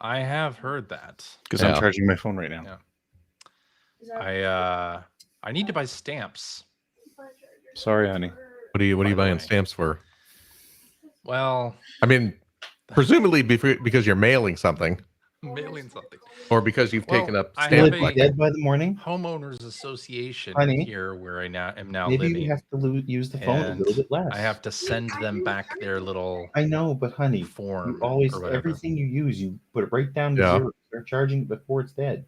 I have heard that. Because I'm charging my phone right now. Yeah. I need to buy stamps. Sorry, honey. What are you buying stamps for? Well, I mean, presumably because you're mailing something. Or because you've taken up stamp collecting. Dead by the morning? Homeowners Association Honey, here where I am now maybe living. you have to use the phone a little bit less. I have to send them back their little I know, but honey, form. You always or whatever. everything you use, you put it right down to zero. Start charging it before it's dead.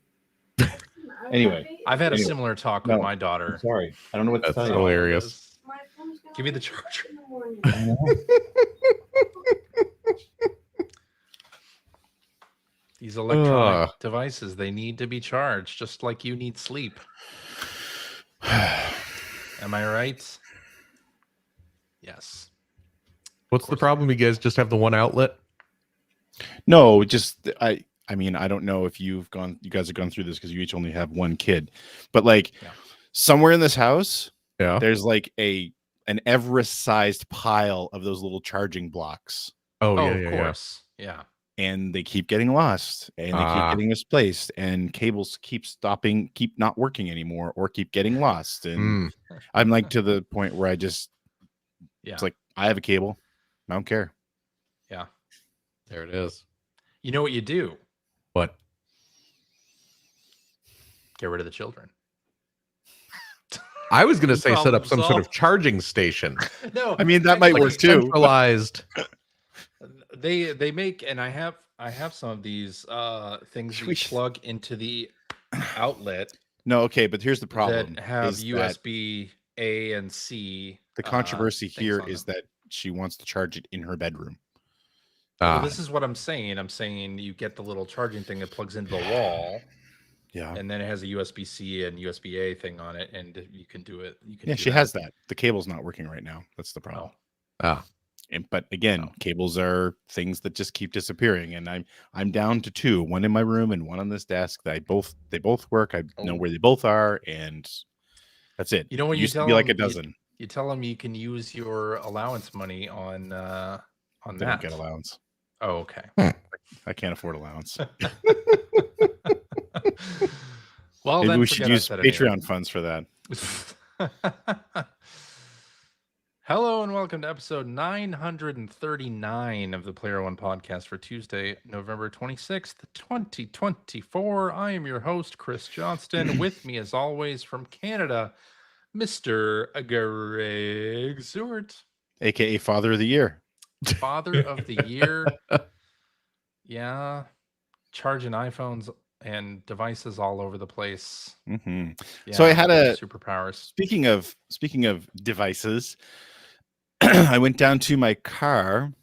Anyway, I've had a similar talk with my daughter. I'm sorry, I don't know what to tell you. That's hilarious. Give me the charger. These electronic devices, they need to be charged just like you need sleep. Am I right? Yes. What's the problem? You guys just have the one outlet? No, just I mean, I don't know if you guys have gone through this because you each only have one kid, but like somewhere in this house, there's like an Everest-sized pile of those little charging blocks. Oh yeah, of course. Yeah. And they keep getting lost and they keep getting misplaced and cables keep not working anymore or keep getting lost. And I'm like to the point where I just, it's like, I have a cable. I don't care. Yeah. There it is. You know what you do? What? Get rid of the children. I was going to say set up some sort of charging station. No, I mean, that might work too. Centralized. They make, and I have some of these things you plug into the outlet. No, okay, but here's the problem. That have USB A and C. The controversy here is that she wants to charge it in her bedroom. Well, this is what I'm saying. I'm saying you get the little charging thing that plugs into the wall. Yeah. And then it has a USB-C and USB-A thing on it, and you can do it. She has that. The cable's not working right now. That's the problem. But again, cables are things that just keep disappearing, and I'm down to two, one in my room and one on this desk. They both work. I know where they both are, and that's it. You know what? Used to be like a dozen. You tell them you can use your allowance money on that. They don't get allowance. Oh, okay. I can't afford allowance. Well, maybe we should use Patreon funds for that. Hello and welcome to episode 939 of the Player One podcast for Tuesday, November 26th, 2024. I am your host, Chris Johnston. With me, as always, from Canada, Mr. Greg Seward. AKA Father of the Year. Father of the Year. Yeah. Charging iPhones and devices all over the place. Mm-hmm. Yeah, so I had superpowers. Speaking of devices, I went down to my car,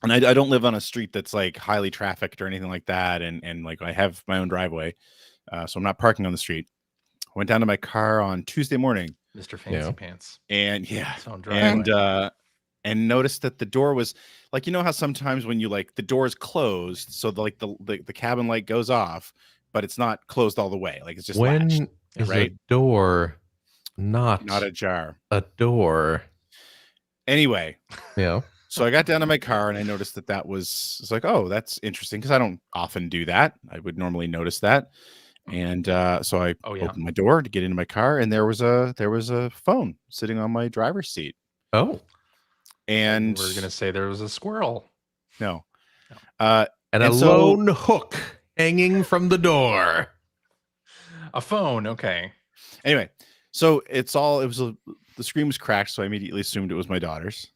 and I don't live on a street that's like highly trafficked or anything like that, and like I have my own driveway, so I'm not parking on the street. I went down to my car on Tuesday morning, Mr. Fancy Pants, and and noticed that the door was like, you know how sometimes when you like the door is closed, so the cabin light goes off, but it's not closed all the way, like it's just latched, is a door not ajar? A door. Anyway, yeah. So I got down to my car and I noticed that was like, oh, that's interesting because I don't often do that. I would normally notice that, and so I opened my door to get into my car, and there was a phone sitting on my driver's seat. Oh. And we're gonna say there was a squirrel. No. And a lone hook hanging from the door. A phone. Okay. Anyway, so the screen was cracked, so I immediately assumed it was my daughter's.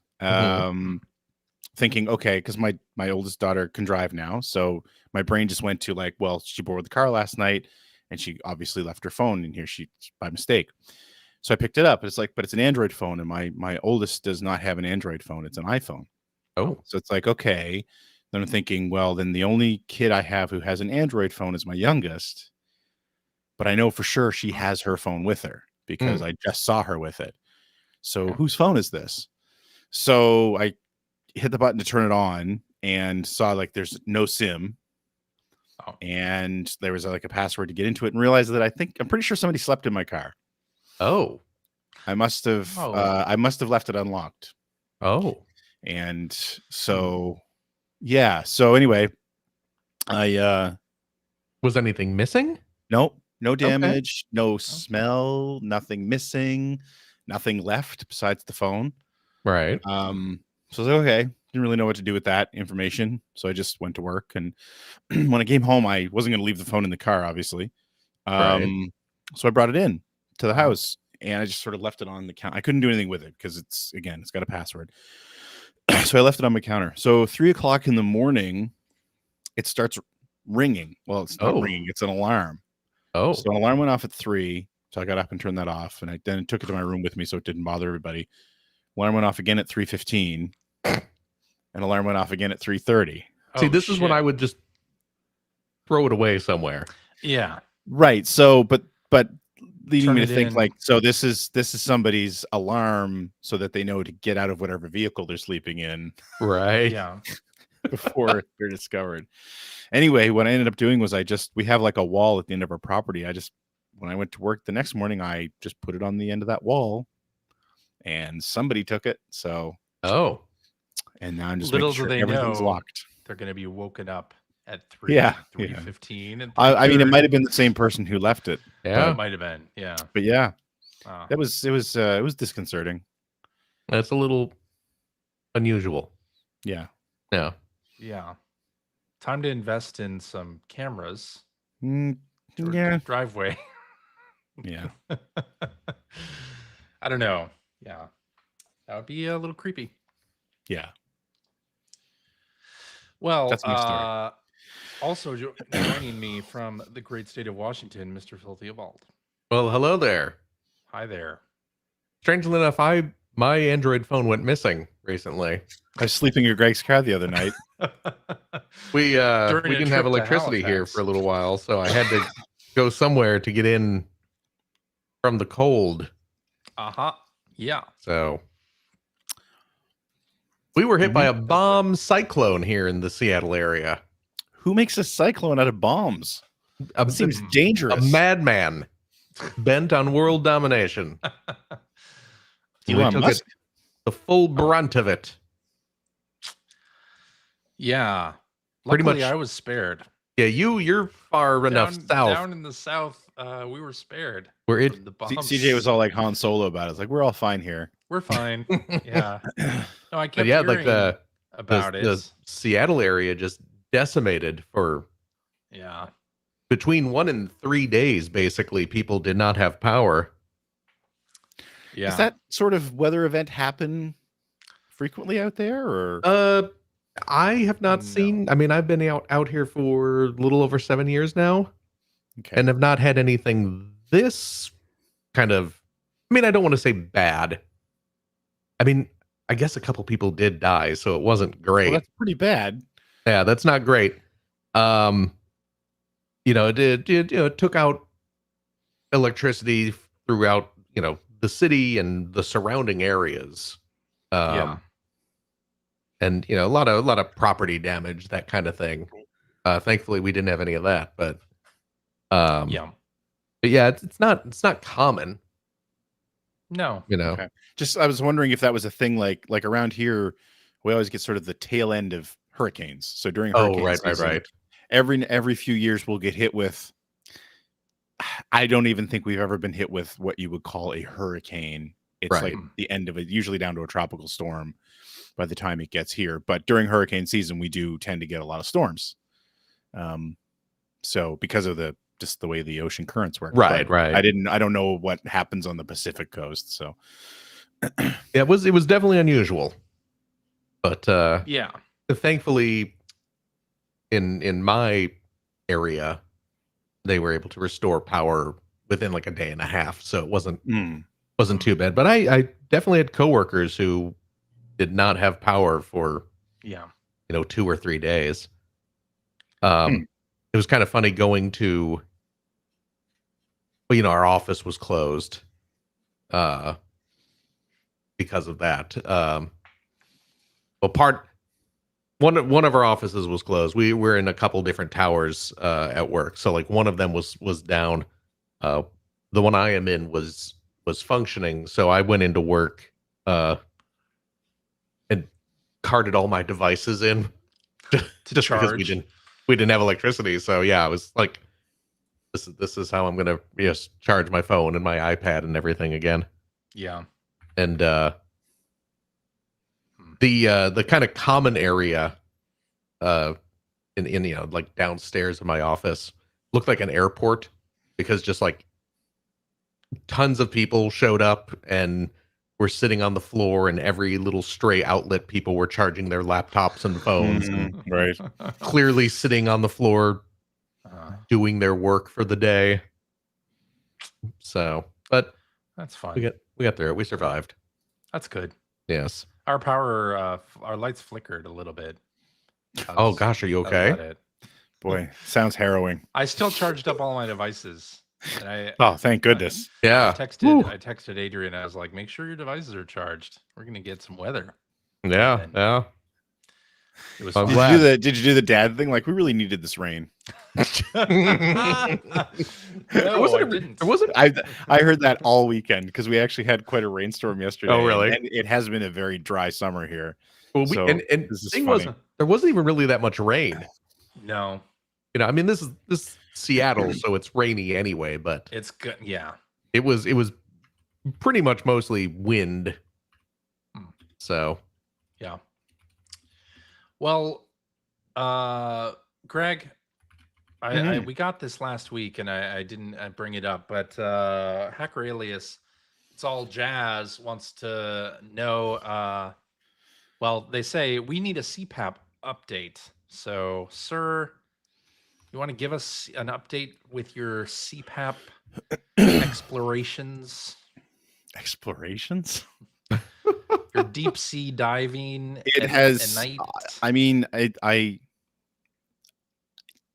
Thinking, okay, because my oldest daughter can drive now, so my brain just went to like, well, she borrowed the car last night, and she obviously left her phone in here. She by mistake. So I picked it up. It's like, but it's an Android phone, and my oldest does not have an Android phone. It's an iPhone. Oh, so it's like, okay. Then I'm thinking, well, then the only kid I have who has an Android phone is my youngest. But I know for sure she has her phone with her because I just saw her with it. So whose phone is this? So I hit the button to turn it on and saw like there's no SIM. Oh. And there was like a password to get into it, and realized that I'm pretty sure somebody slept in my car. Oh, I must have left it unlocked. Oh, and so Yeah. So anyway, I Was anything missing? no damage, no smell, nothing missing, nothing left besides the phone. Right. So I was like, okay, didn't really know what to do with that information, so I just went to work. And when I came home, I wasn't going to leave the phone in the car, obviously. Right. So I brought it in to the house, and I just sort of left it on the counter. I couldn't do anything with it because it's got a password. So I left it on my counter. So 3:00 in the morning, it starts ringing. Well, it's not ringing; it's an alarm. Oh. So an alarm went off at 3. So I got up and turned that off, and I then took it to my room with me so it didn't bother everybody. Alarm went off again at 3:15. An alarm went off again at 3:30. See, this is when I would just throw it away somewhere. Yeah. Right. So, but leading Turn me it to think in. like, so this is somebody's alarm so that they know to get out of whatever vehicle they're sleeping in Right. Yeah. before they're discovered. Anyway, what I ended up doing was we have like a wall at the end of our property. When I went to work the next morning, I just put it on the end of that wall, and somebody took it. So, and now I'm just Little making do sure they everything's know locked. they're going to be woken up at 3, Yeah. 3:15. And I mean, it 3:30. might have been the same person who left it. Yeah. It might have been. Yeah. But yeah, Wow. it was disconcerting. That's a little unusual. Yeah. Yeah. Yeah. Time to invest in some cameras. Yeah. Driveway. Yeah. I don't know. Yeah. That would be a little creepy. Yeah. Well, That's my story. Also joining me from the great state of Washington, Mr. Phil Theobald. Well, hello there. Hi there. Strangely enough, my Android phone went missing recently. I was sleeping in Greg's car the other night. We didn't have electricity here for a little while, so I had to go somewhere to get in from the cold. Yeah. So we were hit by a bomb cyclone here in the Seattle area. Who makes a cyclone out of bombs? It seems dangerous. A madman bent on world domination. Elon Musk. The full brunt of it. Yeah. Pretty Luckily, much. I was spared. Yeah, you're far enough south. Down in the south, we were spared. Where from the bombs. CJ was all like Han Solo about it. It's like, we're all fine here. We're fine. Yeah. No, I kept yeah, hearing like about it. The Seattle area just decimated for between 1 and 3 days. Basically, people did not have power. Yeah. Does that sort of weather event happen frequently out there, or? I have not seen. I mean, I've been out here for a little over 7 years now, and have not had anything this kind of. I mean, I don't want to say bad. I mean, I guess a couple people did die, so it wasn't great. Well, that's pretty bad. Yeah, that's not great. It took out electricity throughout, the city and the surrounding areas. And a lot of property damage, that kind of thing. Thankfully, we didn't have any of that, but yeah, it's not common. No, Okay. Just I was wondering if that was a thing like around here. We always get sort of the tail end of hurricanes. So during hurricane season, right. Every few years we'll get hit with. I don't even think we've ever been hit with what you would call a hurricane. It's like the end of it, usually down to a tropical storm by the time it gets here. But during hurricane season, we do tend to get a lot of storms. So because of the way the ocean currents work. Right. I don't know what happens on the Pacific coast. So it was definitely unusual. But thankfully in my area, they were able to restore power within like a day and a half. So it wasn't too bad. But I definitely had coworkers who did not have power for 2 or 3 days. It was kind of funny going to, our office was closed because of that. One of our offices was closed. We were in a couple different towers at work. So like one of them was down. The one I am in was functioning. So I went into work and carted all my devices in just because we didn't have electricity. So yeah, I was like, this is how I'm gonna just charge my phone and my iPad and everything again. Yeah. And the kind of common area in like downstairs in my office looked like an airport, because just like tons of people showed up and were sitting on the floor, and every little stray outlet people were charging their laptops and phones, and Right. clearly sitting on the floor doing their work for the day. So, but that's fine. We got through it. We survived. That's good. Yes. Our power, our lights flickered a little bit. Oh gosh, are you okay? Boy, sounds harrowing. I still charged up all my devices. And oh, thank goodness. Yeah. I texted Adrian. I was like, make sure your devices are charged. We're gonna get some weather. Yeah. Yeah. It was did you do the dad thing? Like, we really needed this rain. No, I didn't. I heard that all weekend, because we actually had quite a rainstorm yesterday. Oh, really? And it has been a very dry summer here. Well, and the thing was, there wasn't even really that much rain. No. I mean, this is Seattle, so it's rainy anyway, but it's good. Yeah. It was pretty much mostly wind. So, yeah. Well, Greg, we got this last week, and I didn't bring it up, but Hacker Alias, It's All Jazz, wants to know. Well, they say we need a CPAP update. So, sir, you want to give us an update with your CPAP explorations? Explorations? Your deep sea diving. It has. Night. I mean,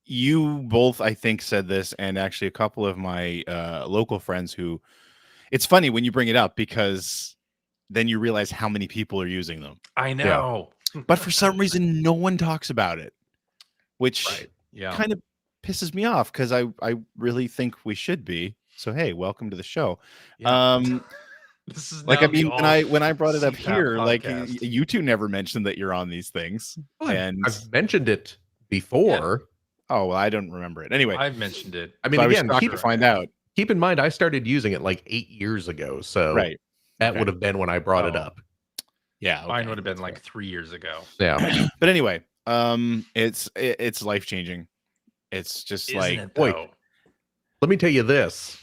you both, I think, said this, and actually a couple of my local friends who. It's funny when you bring it up, because then you realize how many people are using them. I know. Yeah. But for some reason, no one talks about it, which kind of pisses me off, because I really think we should be. So, hey, welcome to the show. Yeah. This is like, I mean, when I brought it up here, podcast. Like, you two never mentioned that you're on these things. Well, and I've mentioned it before. Yeah. Oh, well, I don't remember it. Anyway, I've mentioned it. I mean, so again, keep to find out. Keep in mind, I started using it like 8 years ago. So that would have been when I brought it up. Yeah. Okay. Mine would have been like 3 years ago. Yeah. But anyway, it's life-changing. It's just wait, let me tell you this.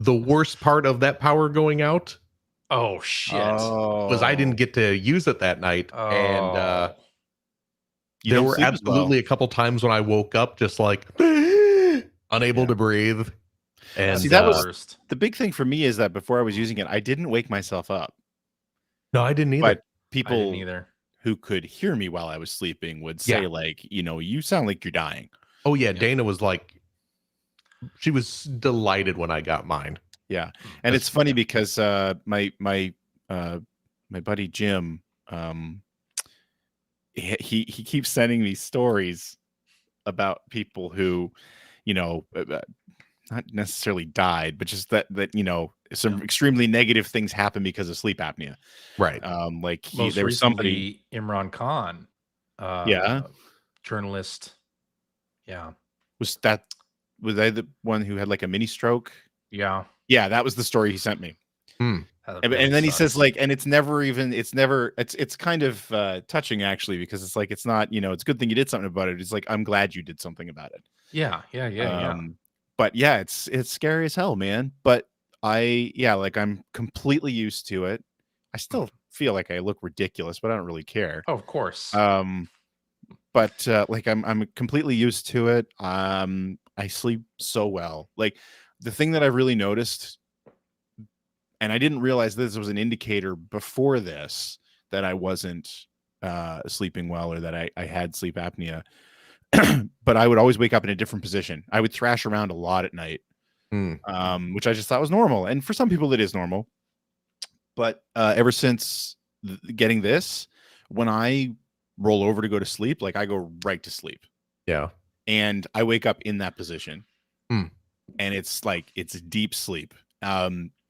The worst part of that power going out. Oh, shit. Was I didn't get to use it that night. And there were absolutely a couple times when I woke up just like unable to breathe. And see, that was the big thing for me, is that before I was using it, I didn't wake myself up. No, I didn't either. But people who could hear me while I was sleeping would say, like, you sound like you're dying. Oh, yeah. Dana was like, she was delighted when I got mine. Yeah. And it's funny because my buddy Jim, he keeps sending me stories about people who, not necessarily died, but just that some extremely negative things happen because of sleep apnea. Right. Like there was somebody, Imran Khan, journalist. Yeah. Was I the one who had like a mini stroke? Yeah. Yeah, that was the story he sent me. And then he says, like, and it's kind of touching, actually, because it's like, it's not, it's a good thing you did something about it. It's like, I'm glad you did something about it. Yeah. But yeah, it's scary as hell, man. But I'm completely used to it. I still feel like I look ridiculous, but I don't really care. Oh, of course. But like I'm completely used to it. I sleep so well. Like, the thing that I've really noticed, and I didn't realize this was an indicator before this, that I wasn't sleeping well, or that I had sleep apnea. But I would always wake up in a different position. I would thrash around a lot at night, which I just thought was normal. And for some people, it is normal. But ever since getting this, when I roll over to go to sleep, like, I go right to sleep. Yeah. And I wake up in that position. And it's like, it's deep sleep.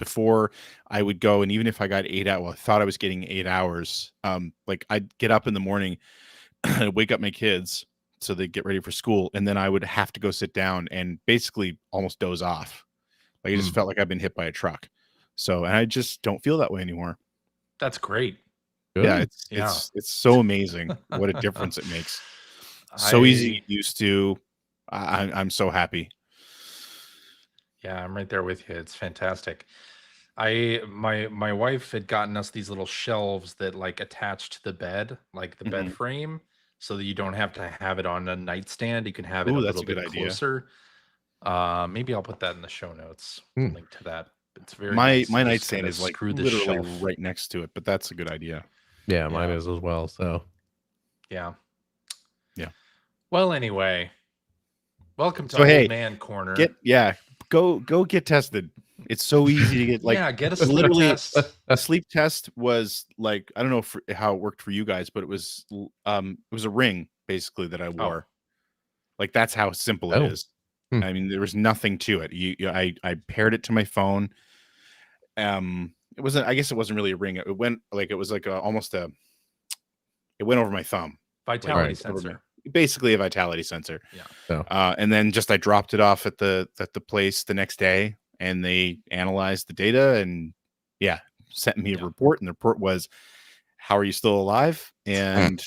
Before I would go, and even if I got 8 hours, I thought I was getting 8 hours. Like, I'd get up in the morning wake up my kids so they get ready for school, and then I would have to go sit down and basically almost doze off. Like, it just felt like I've been hit by a truck. So, and I just don't feel that way anymore. That's great. Good. Yeah, it's so amazing what a difference it makes. So easy to get used to. I'm so happy. Yeah, I'm right there with you. It's fantastic. My wife had gotten us these little shelves that like attach to the bed, like the bed frame, so that you don't have to have it on a nightstand. You can have it a little bit closer. Maybe I'll put that in the show notes. Link to that. It's very nice. My nightstand is like literally right next to it, but that's a good idea. Yeah, mine is as well. So yeah. Well, anyway, welcome to Old Man Corner. Go get tested. It's so easy to get. Like, get a sleep test. A sleep test was like, I don't know how it worked for you guys, but it was a ring basically that I wore. Like, that's how simple it is. I mean, there was nothing to it. I paired it to my phone. It wasn't. I guess it wasn't really a ring. It went like it was like almost a. It went over my thumb. Vitality sensor. Basically a vitality sensor. Yeah. And then I dropped it off at the place the next day, and they analyzed the data and sent me a report. And the report was, "How are you still alive?" And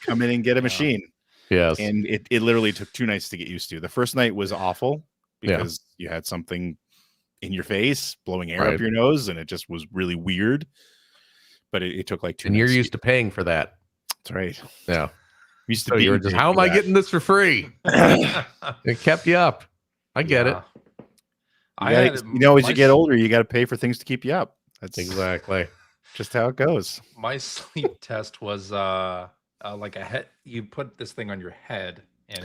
come in and get a machine. Yes. And it literally took 2 nights to get used to. The first night was awful because you had something in your face blowing air up your nose, and it just was really weird. But it took like 2 and nights. You're used to paying for that. That's right. Yeah. Used to be just, how am I getting this for free? It kept you up. I get it. As you get older, you got to pay for things to keep you up. That's exactly just how it goes. My sleep test was like a head. You put this thing on your head, and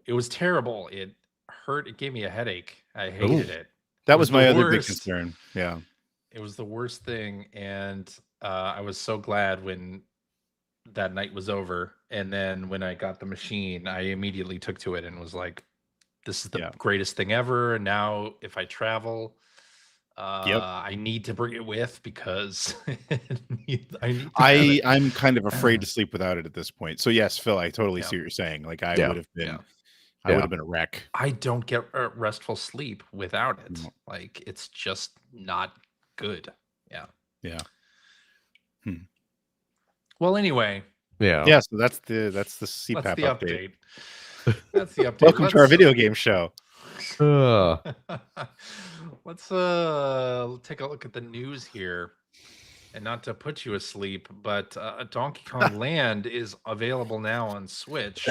it was terrible. It hurt. It gave me a headache. I hated it. That was my other big concern. Yeah, it was the worst thing, and I was so glad when that night was over. And then when I got the machine, I immediately took to it and was like, "This is the greatest thing ever." And now, if I travel, I need to bring it with because I'm kind of afraid to sleep without it at this point. So yes, Phil, I totally see what you're saying. Like, I would have been. I would have been a wreck. I don't get restful sleep without it. Like, it's just not good. Yeah. Well, anyway. Yeah. So that's the CPAP update. That's the update. Welcome to our video game show. Let's take a look at the news here. And not to put you asleep, but Donkey Kong Land is available now on Switch.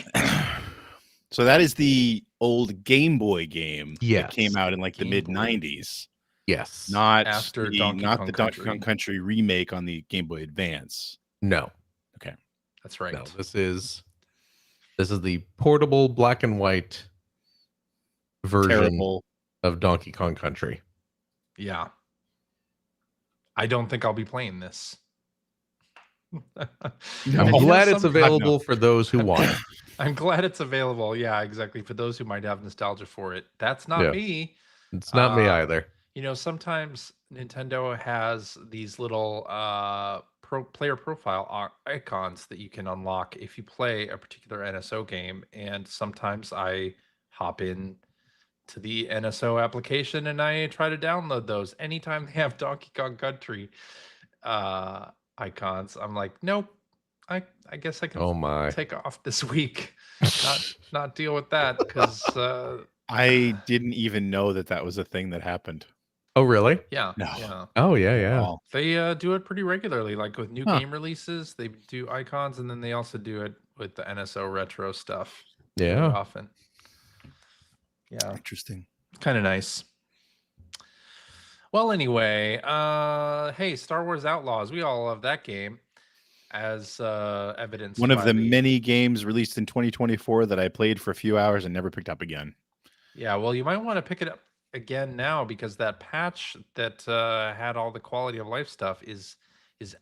So that is the old Game Boy game that came out in like the mid '90s. Yes. Not after the Donkey Kong Country remake on the Game Boy Advance. No. Okay. That's right. No, this is the portable black and white version of Donkey Kong Country. Yeah. I don't think I'll be playing this. I'm glad it's available for those who want it. I'm glad it's available. Yeah, exactly. For those who might have nostalgia for it. That's not me. It's not me either. Sometimes Nintendo has these little player profile icons that you can unlock if you play a particular NSO game. And sometimes I hop in to the NSO application and I try to download those. Anytime they have Donkey Kong Country icons, I'm like, nope. I guess I can take off this week, not deal with that because I didn't even know that was a thing that happened. Oh, really? Yeah. No. Yeah. Oh, yeah. They do it pretty regularly. Like with new game releases, they do icons, and then they also do it with the NSO retro stuff. Yeah. Often. Yeah. Interesting. Kind of nice. Well, anyway, hey, Star Wars Outlaws. We all love that game. As evidence, one of the many games released in 2024 that I played for a few hours and never picked up again. Yeah, well, you might want to pick it up again now because that patch that had all the quality of life stuff is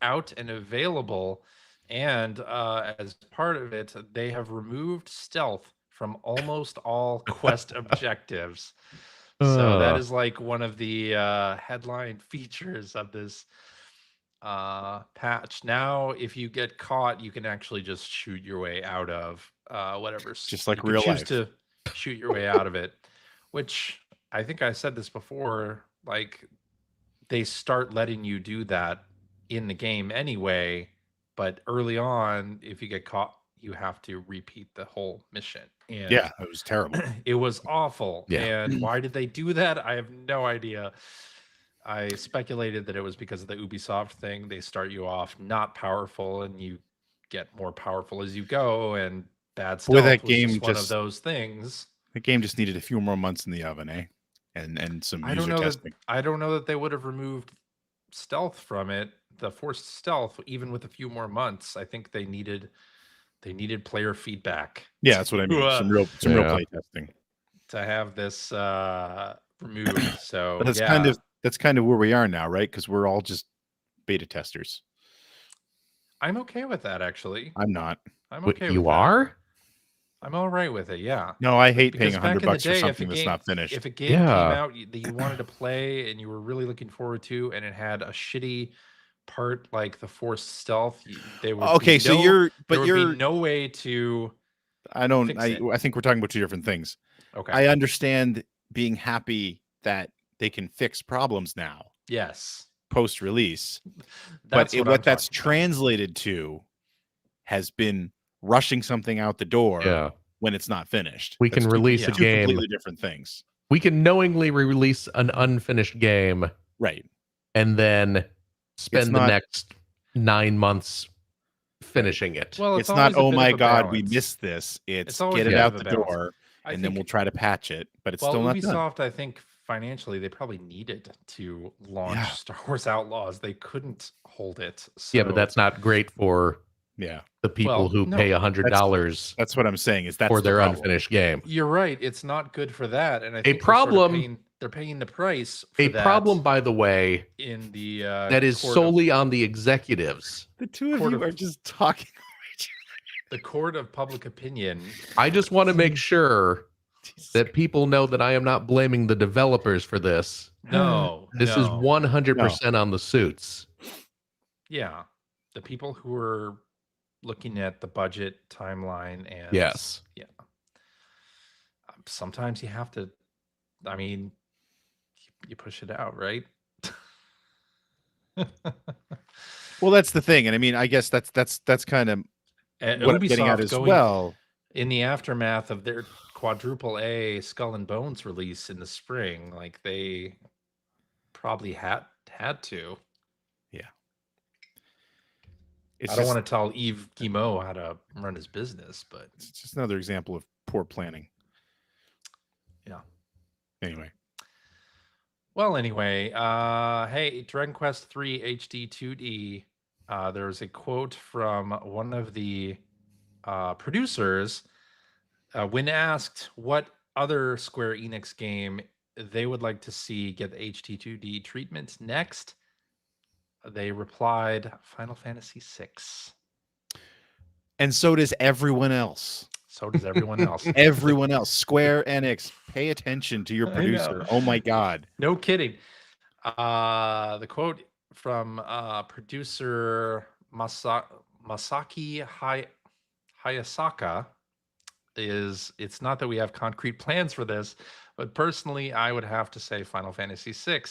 out and available, and as part of it, they have removed stealth from almost all quest objectives. So that is like one of the headline features of this patch. Now, if you get caught, you can actually just shoot your way out of whatever. Just like you can real choose life. to shoot your way out of it, which I think I said this before. Like, they start letting you do that in the game anyway, but early on, if you get caught, you have to repeat the whole mission. And Yeah, it was terrible. it was awful. Yeah. And why did they do that? I have no idea. I speculated that it was because of the Ubisoft thing. They start you off not powerful, and you get more powerful as you go. And bad stealth that was game just one of just- those things. The game just needed a few more months in the oven, eh? And some user testing. I don't know that they would have removed stealth from it, the forced stealth, even with a few more months. I think they needed player feedback. Yeah, that's what I mean. Some real play testing to have this removed. So but that's kind of where we are now, right? Because we're all just beta testers. I'm okay with that, actually. I'm not. I'm okay. You with that. are? I'm all right with it. Yeah. No, I hate Because paying back in the $100 for day, something that's not finished. If a game came out that you wanted to play and you were really looking forward to, and it had a shitty part like the forced stealth, they would okay. So you're no way to. I think we're talking about two different things. Okay. I understand being happy that they can fix problems now. Yes. Post release, but what that's translated to has been rushing something out the door when it's not finished. We can release a game. Completely different things. We can knowingly release an unfinished game, right, and then spend the next 9 months finishing it. Well, it's not. Oh my God, we missed this. It's get it out the door, and then we'll try to patch it. But it's still not done. Ubisoft, I think, financially, they probably needed to launch Star Wars Outlaws. They couldn't hold it. So. Yeah, but that's not great for the people who pay $100. That's what I'm saying. Is that for their unfinished game? You're right. It's not good for that, and I a think problem. They're paying the price. For a problem, by the way, in the that is solely on the executives. The two of you are just talking. The court of public opinion. I just want to make sure that people know that I am not blaming the developers for this. No, this is 100% on the suits. Yeah, the people who are looking at the budget timeline and sometimes you have to. I mean, you push it out, right? Well, that's the thing, and I mean, I guess that's kind of what I'm getting at as well. In the aftermath of their quadruple A Skull and Bones release in the spring, like they probably had to. Yeah. I don't want to tell Yves Guillemot how to run his business, but it's just another example of poor planning. Yeah. Anyway. Well, anyway, hey, Dragon Quest 3 HD 2D. There's a quote from one of the producers when asked what other Square Enix game they would like to see get the HD 2D treatment next. They replied, Final Fantasy VI. And so does everyone else. So does everyone else. Everyone else. Square Enix, pay attention to your producer. Oh my God. No kidding. The quote from producer Masaki Hayasaka is, it's not that we have concrete plans for this, but personally, I would have to say Final Fantasy VI.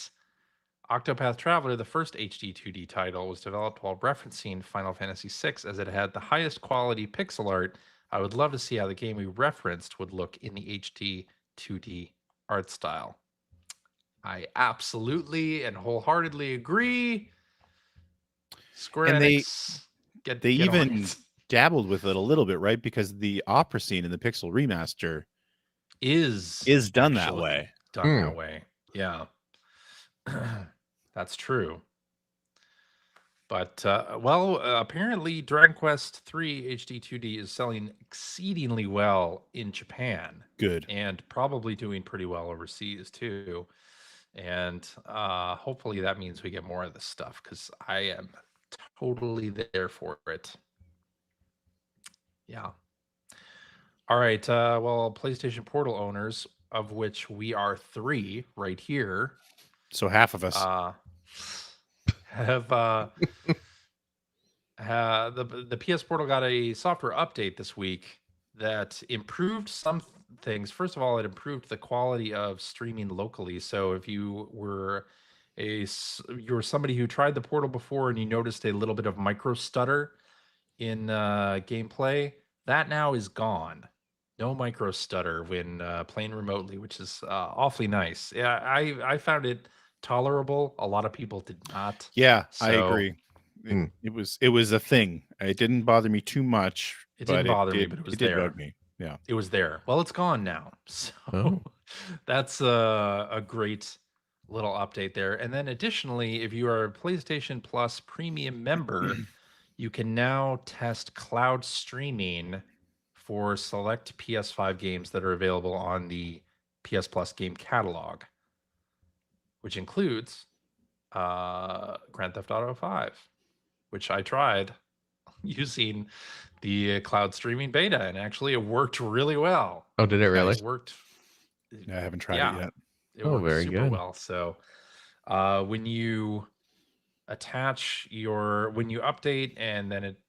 Octopath Traveler, the first HD 2D title, was developed while referencing Final Fantasy VI as it had the highest quality pixel art. I would love to see how the game we referenced would look in the HD 2D art style. I absolutely and wholeheartedly agree. Square Enix, they even dabbled with it a little bit, right? Because the opera scene in the Pixel remaster is done that way. Done that way, yeah. That's true. But apparently Dragon Quest 3 HD 2D is selling exceedingly well in Japan. Good. And probably doing pretty well overseas too. And hopefully that means we get more of this stuff, because I am totally there for it. Yeah. All right. Well, PlayStation Portal owners, of which we are 3 right here. So half of us. have the PS Portal got a software update this week that improved some things. First of all, it improved the quality of streaming locally. So if you were somebody who tried the Portal before and you noticed a little bit of micro stutter in gameplay, that now is gone. No micro stutter when playing remotely, which is awfully nice. Yeah, I found it tolerable. A lot of people did not. Yeah, I So agree. It was a thing. It didn't bother me too much. it didn't bother me, but it did bug me. Yeah, it was there. Well, it's gone now. So that's a great little update there. And then additionally, if you are a PlayStation Plus premium member, you can now test cloud streaming for select PS5 games that are available on the PS Plus game catalog, which includes Grand Theft Auto 5, which I tried using the cloud streaming beta, and actually it worked really well. Oh, did it really? It worked. I haven't tried it yet. It worked very super good. well. So when you when you update, and then it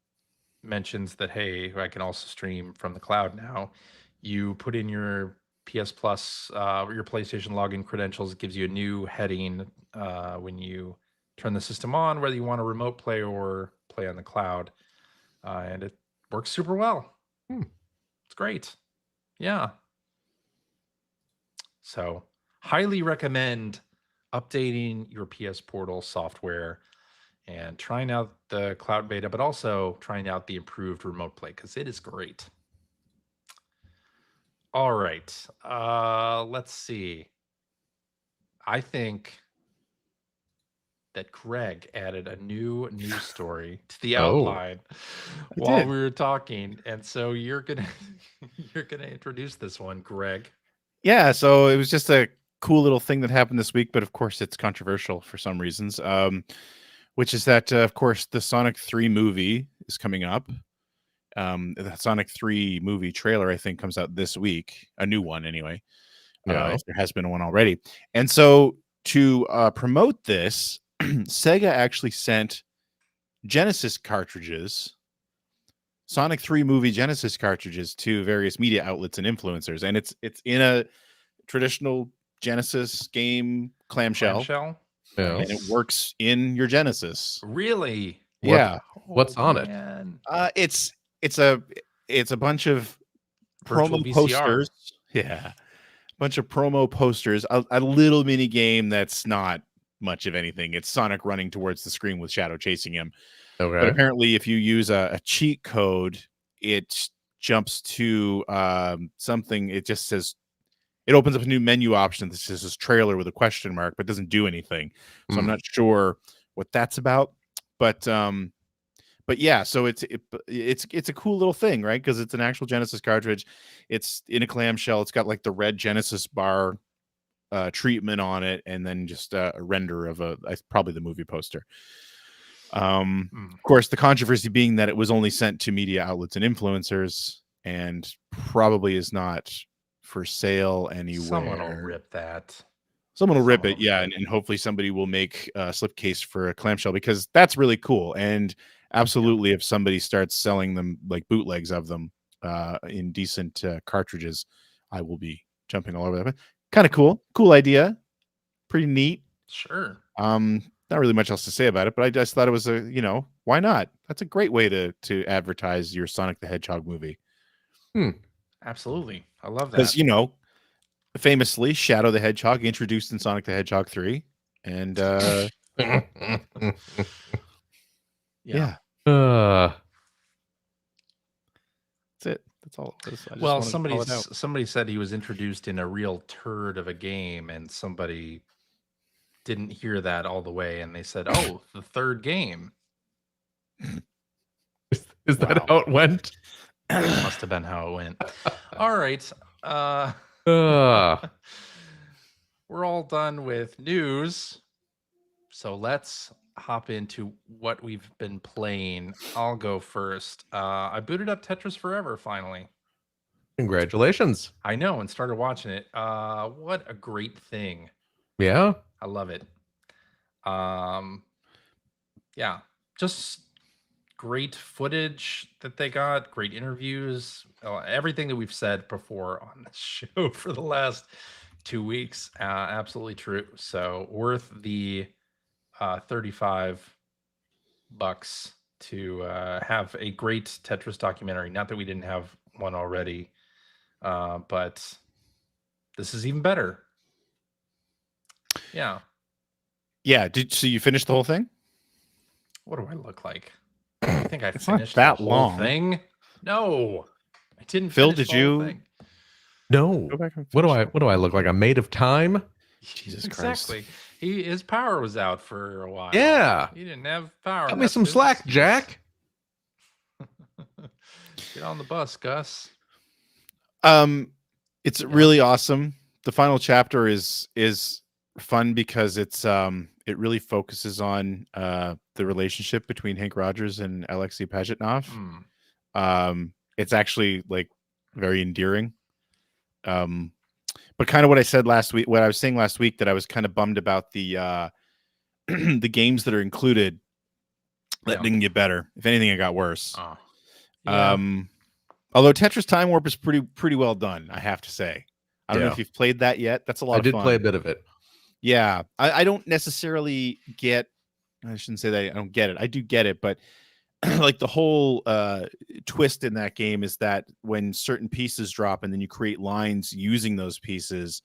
mentions that, hey, I can also stream from the cloud now, you put in your PS Plus, your PlayStation login credentials. It gives you a new heading when you turn the system on, whether you want to remote play or play on the cloud. And it works super well. It's great. Yeah. So highly recommend updating your PS Portal software and trying out the cloud beta, but also trying out the improved remote play, because it is great. All right. Let's see. I think that Greg added a new news story to the outline while we were talking, and so you're gonna introduce this one, Greg. Yeah, so it was just a cool little thing that happened this week, but of course it's controversial for some reasons. Which is that, of course, the Sonic 3 movie is coming up. The Sonic 3 movie trailer, I think, comes out this week. A new one, anyway. If there has been one already. And so to promote this, Sega actually sent Genesis cartridges, Sonic 3 movie Genesis cartridges, to various media outlets and influencers. And it's in a traditional Genesis game clamshell. And it works in your Genesis. Really? Yeah. What's on it? It's a bunch of Virtual promo VCR. posters. Yeah. A bunch of promo posters. A little mini game that's not much of anything. It's Sonic running towards the screen with Shadow chasing him. Okay. But apparently if you use a cheat code, it jumps to something. It just says, it opens up a new menu option that says trailer with a question mark, but doesn't do anything. So I'm not sure what that's about. But yeah, so it's a cool little thing, right? Because it's an actual Genesis cartridge. It's in a clamshell. It's got like the red Genesis bar treatment on it, and then just a render of probably the movie poster. Of course, the controversy being that it was only sent to media outlets and influencers, and probably is not for sale anywhere. Someone will rip that. Someone will rip it, yeah, and hopefully somebody will make a slipcase for a clamshell, because that's really cool. And absolutely, if somebody starts selling them, like bootlegs of them, in decent cartridges, I will be jumping all over that. Kind of cool idea, pretty neat. Sure. Not really much else to say about it, but I just thought it was why not? That's a great way to advertise your Sonic the Hedgehog movie. Absolutely, I love that. Because famously, Shadow the Hedgehog introduced in Sonic the Hedgehog 3, and yeah. That's it. That's all it was. Well, somebody said he was introduced in a real turd of a game, and somebody didn't hear that all the way, and they said, "Oh, the third game." Is that how it went? That must have been how it went. All right. We're all done with news, so let's hop into what we've been playing. I'll go first. I booted up Tetris Forever finally. Congratulations. I know, and started watching it. What a great thing. Yeah, I love it. yeah, just great footage that they got, great interviews, everything that we've said before on the show for the last 2 weeks. Absolutely true. So worth the $35 to have a great Tetris documentary. Not that we didn't have one already, but this is even better. Yeah. Yeah. So you finished the whole thing? What do I look like? I think I It's not finished that the whole long. thing. No, I didn't. Phil, finish did the whole you? thing. No. Go back and What finish do I look like? I'm made of time? Jesus Exactly. Christ. His power was out for a while. Yeah. He didn't have power. Cut me That's some his slack, excuse. Jack. Get on the bus, Gus. It's really awesome. The final chapter is fun because it's it really focuses on the relationship between Hank Rogers and Alexei Pajitnov. It's actually like very endearing. But kind of what I said last week, what I was saying last week, that I was kind of bummed about the the games that are included that didn't get better. If anything, it got worse. Although Tetris Time Warp is pretty well done, I have to say. I don't know if you've played that yet. That's a lot of fun. I did play a bit of it. Yeah. I don't necessarily get, I shouldn't say that I don't get it. I do get it, but like the whole twist in that game is that when certain pieces drop and then you create lines using those pieces,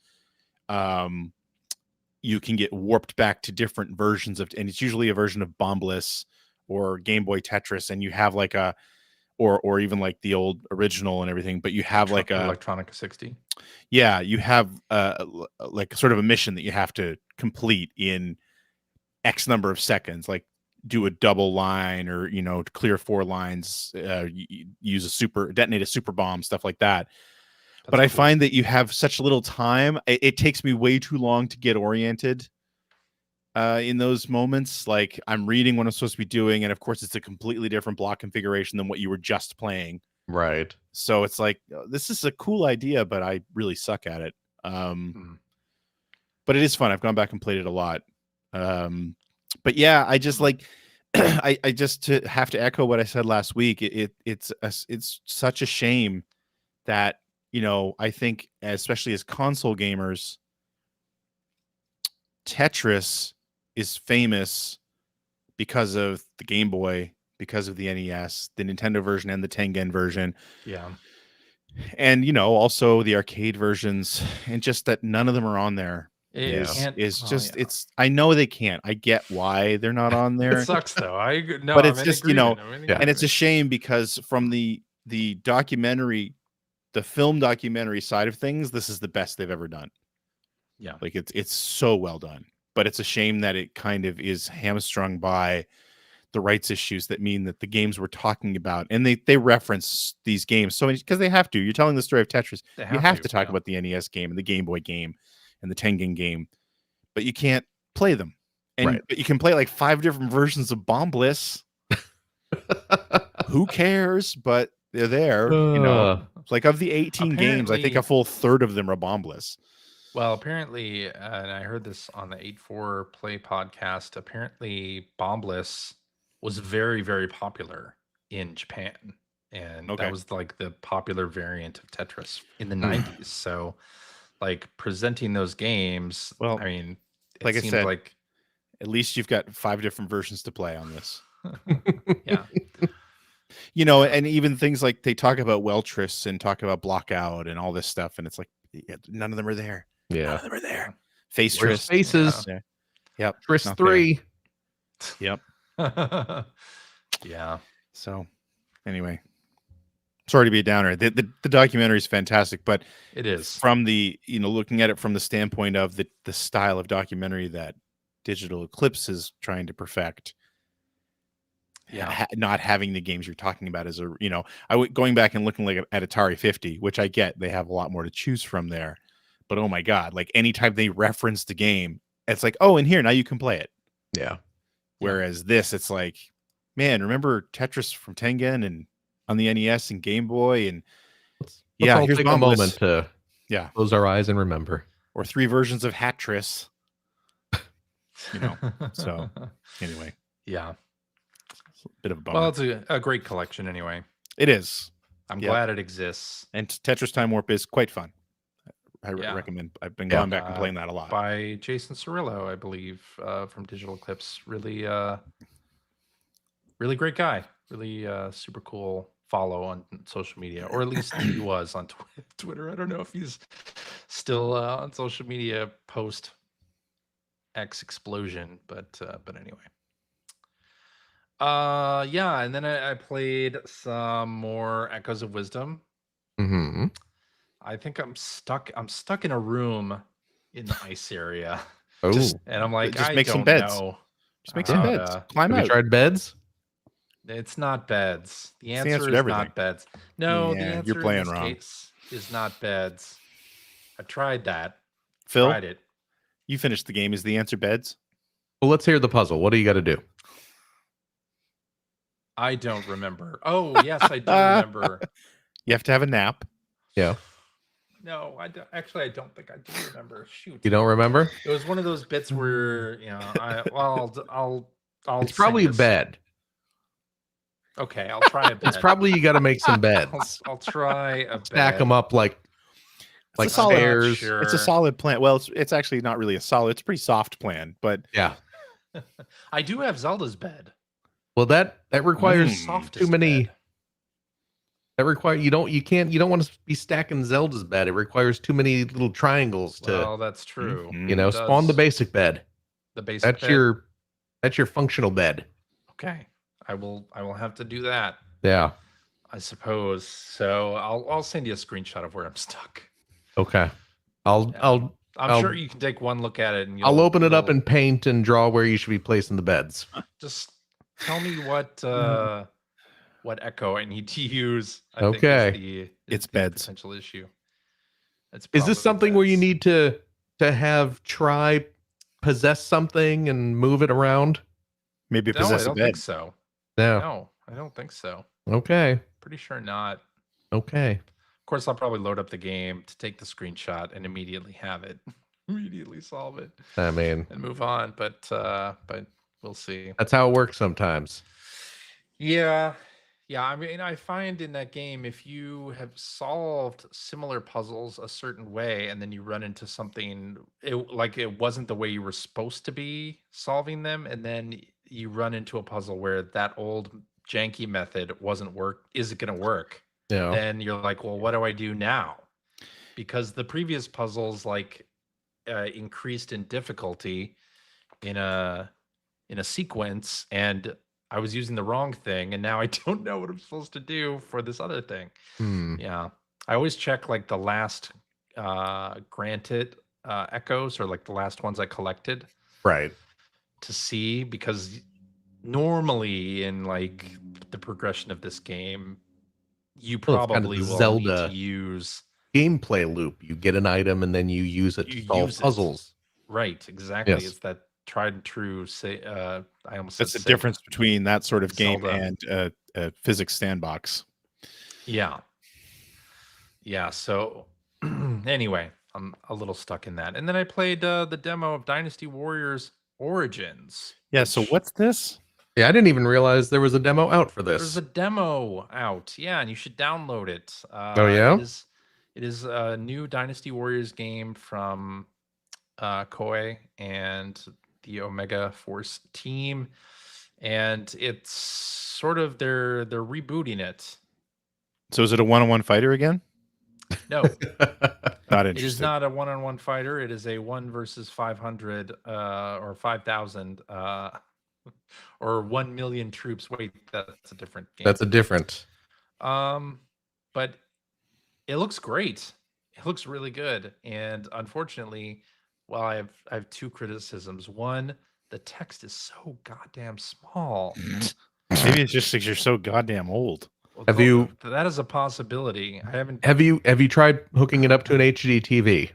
you can get warped back to different versions of, and it's usually a version of Bombliss or Game Boy Tetris, and you have like a, or even like the old original and everything, but you have like a Electronica 60. Yeah, you have like sort of a mission that you have to complete in X number of seconds, like do a double line or, you know, clear 4 lines, use detonate a super bomb, stuff like that. But I find that you have such little time. It takes me way too long to get oriented in those moments. Like I'm reading what I'm supposed to be doing, and of course it's a completely different block configuration than what you were just playing. Right. So it's like, this is a cool idea, but I really suck at it. But it is fun. I've gone back and played it a lot. But yeah, I just like, I just have to echo what I said last week. It's such a shame that, you know, I think especially as console gamers, Tetris is famous because of the Game Boy, because of the NES, the Nintendo version and the Tengen version. Yeah. And, you know, also the arcade versions, and just that none of them are on there it's, I know they can't. I get why they're not on there. It sucks though. But it's just, you know, and it's a shame because from the documentary, the film documentary side of things, this is the best they've ever done. Yeah. Like it's so well done, but it's a shame that it kind of is hamstrung by the rights issues that mean that the games we're talking about, and they reference these games so because they have to. You're telling the story of Tetris, you have to talk about the NES game and the Game Boy game and the Tengen game, but you can't play them. And but you can play like 5 different versions of Bombliss. Who cares? But they're there. You know, like of the 18 games, I think a full third of them are Bombliss. Well, apparently, and I heard this on the 8-4 Play podcast, apparently Bombliss was very, very popular in Japan. And that was like the popular variant of Tetris in the 90s. So like presenting those games, well, I mean, like I said, like at least you've got 5 different versions to play on this. Yeah. You know, and even things like they talk about Weltris and talk about Blockout and all this stuff, and it's like none of them are there. Yeah, none of them are there. Face Tris, Faces. Yeah. Yep. Tris 3. Yep. Yeah. So, anyway, sorry to be a downer. The documentary is fantastic, but it is from the, you know, looking at it from the standpoint of the style of documentary that Digital Eclipse is trying to perfect. Yeah, not having the games you're talking about as a, you know, going back and looking like at Atari 50, which I get they have a lot more to choose from there, but oh my god, like anytime they reference the game, it's like, oh, and here now you can play it. Yeah. Whereas this, it's like, man, remember Tetris from Tengen and on the NES and Game Boy, and let's here's take a moment to close our eyes and remember, or 3 versions of Hatris. You know, so anyway, yeah. a bit of a bummer. Well, it's a great collection anyway. It is. I'm glad it exists. And Tetris Time Warp is quite fun. I recommend. I've been going back and playing that a lot. By Jason Cirillo, I believe, from Digital Eclipse. Really, really great guy. Really super cool follow on social media, or at least he was on Twitter. I don't know if he's still on social media post X explosion, but anyway. Yeah, and then I played some more Echoes of Wisdom. Mm-hmm. I think I'm stuck in a room in the ice area. Oh, and I'm like, just I make don't some beds. know. Just make some beds. Climb Have out. you tried beds? It's not beds. The It's the answer to is everything. not beds. No, the Yeah, answer you're playing in this wrong. case is not beds. I tried that. Phil, Tried it. you finished the game. Is the answer beds? Well, let's hear the puzzle. What do you got to do? I don't remember. Oh, yes, I do remember. You have to have a nap. Yeah. No, I don't. Actually, I don't think I do remember. Shoot. You don't remember? It was one of those bits where, I'll It's probably a this. bed. Okay, I'll try a bed. It's probably you got to make some beds. I'll try a bed. Stack them up like stairs. Sure. It's a solid plan. Well, it's actually not really a solid. It's a pretty soft plan, but yeah. I do have Zelda's bed. Well, that requires Softest too many. bed. That require you don't want to be stacking Zelda's bed. It requires too many little triangles to. Well, that's true. Spawn the basic bed. The basic. That's your functional bed. Okay, I will have to do that. Yeah. I suppose. So I'll send you a screenshot of where I'm stuck. Okay. I'm sure you can take one look at it and I'll open it up in Paint and draw where you should be placing the beds. Just tell me what echo I need to use. It's beds. Potential issue. Is this something where you need to have try possess something and move it around? Maybe No, possess I don't a bed. think so. Yeah. No, I don't think so. Okay. Pretty sure not. Okay. Of course, I'll probably load up the game to take the screenshot and immediately have it, immediately solve it. I mean, and move on. But we'll see. That's how it works sometimes. Yeah. I mean, I find in that game, if you have solved similar puzzles a certain way, and then you run into something it wasn't the way you were supposed to be solving them, and then you run into a puzzle where that old janky method isn't going to work. Yeah. Then you're like, well, what do I do now? Because the previous puzzles increased in difficulty in a sequence, and I was using the wrong thing, and now I don't know what I'm supposed to do for this other thing. Yeah. I always check the last granted echoes, or the last ones I collected. Right. To see, because normally in the progression of this game, you probably will Zelda need to use gameplay loop. You get an item and then you use it to solve puzzles. Right, exactly. Yes. It's that tried and true. That's the difference between that sort of game and a physics sandbox. Yeah. So anyway, I'm a little stuck in that. And then I played the demo of Dynasty Warriors Origins. Yeah. So what's this? Yeah, I didn't even realize there was a demo out for this. There's a demo out. Yeah, and you should download it. Oh yeah. It is a new Dynasty Warriors game from Koei and the Omega Force team, and it's sort of they're rebooting it. So is it a one-on-one fighter again? No, not interested. It is not a one-on-one fighter. It is a 1 versus 500 or 5,000 or 1 million troops. Wait, that's a different game. That's a different. But it looks great. It looks really good, and unfortunately, well, I have two criticisms. One, the text is so goddamn small. Maybe it's just because you're so goddamn old. Well, that is a possibility. I haven't. Have you tried hooking it up to an HD TV?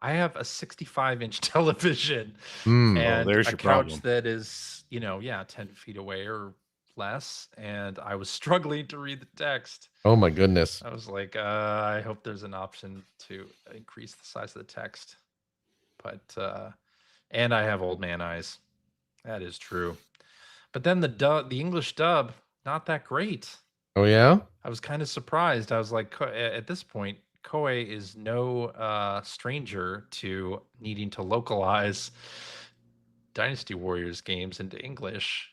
I have a 65-inch television and there's a your couch problem. that is, 10 feet away or less, and I was struggling to read the text. Oh my goodness. I was like, I hope there's an option to increase the size of the text. But and I have old man eyes. That is true. But then the English dub, not that great. Oh yeah. I was kind of surprised. I was like, at this point, Koei is no stranger to needing to localize Dynasty Warriors games into English.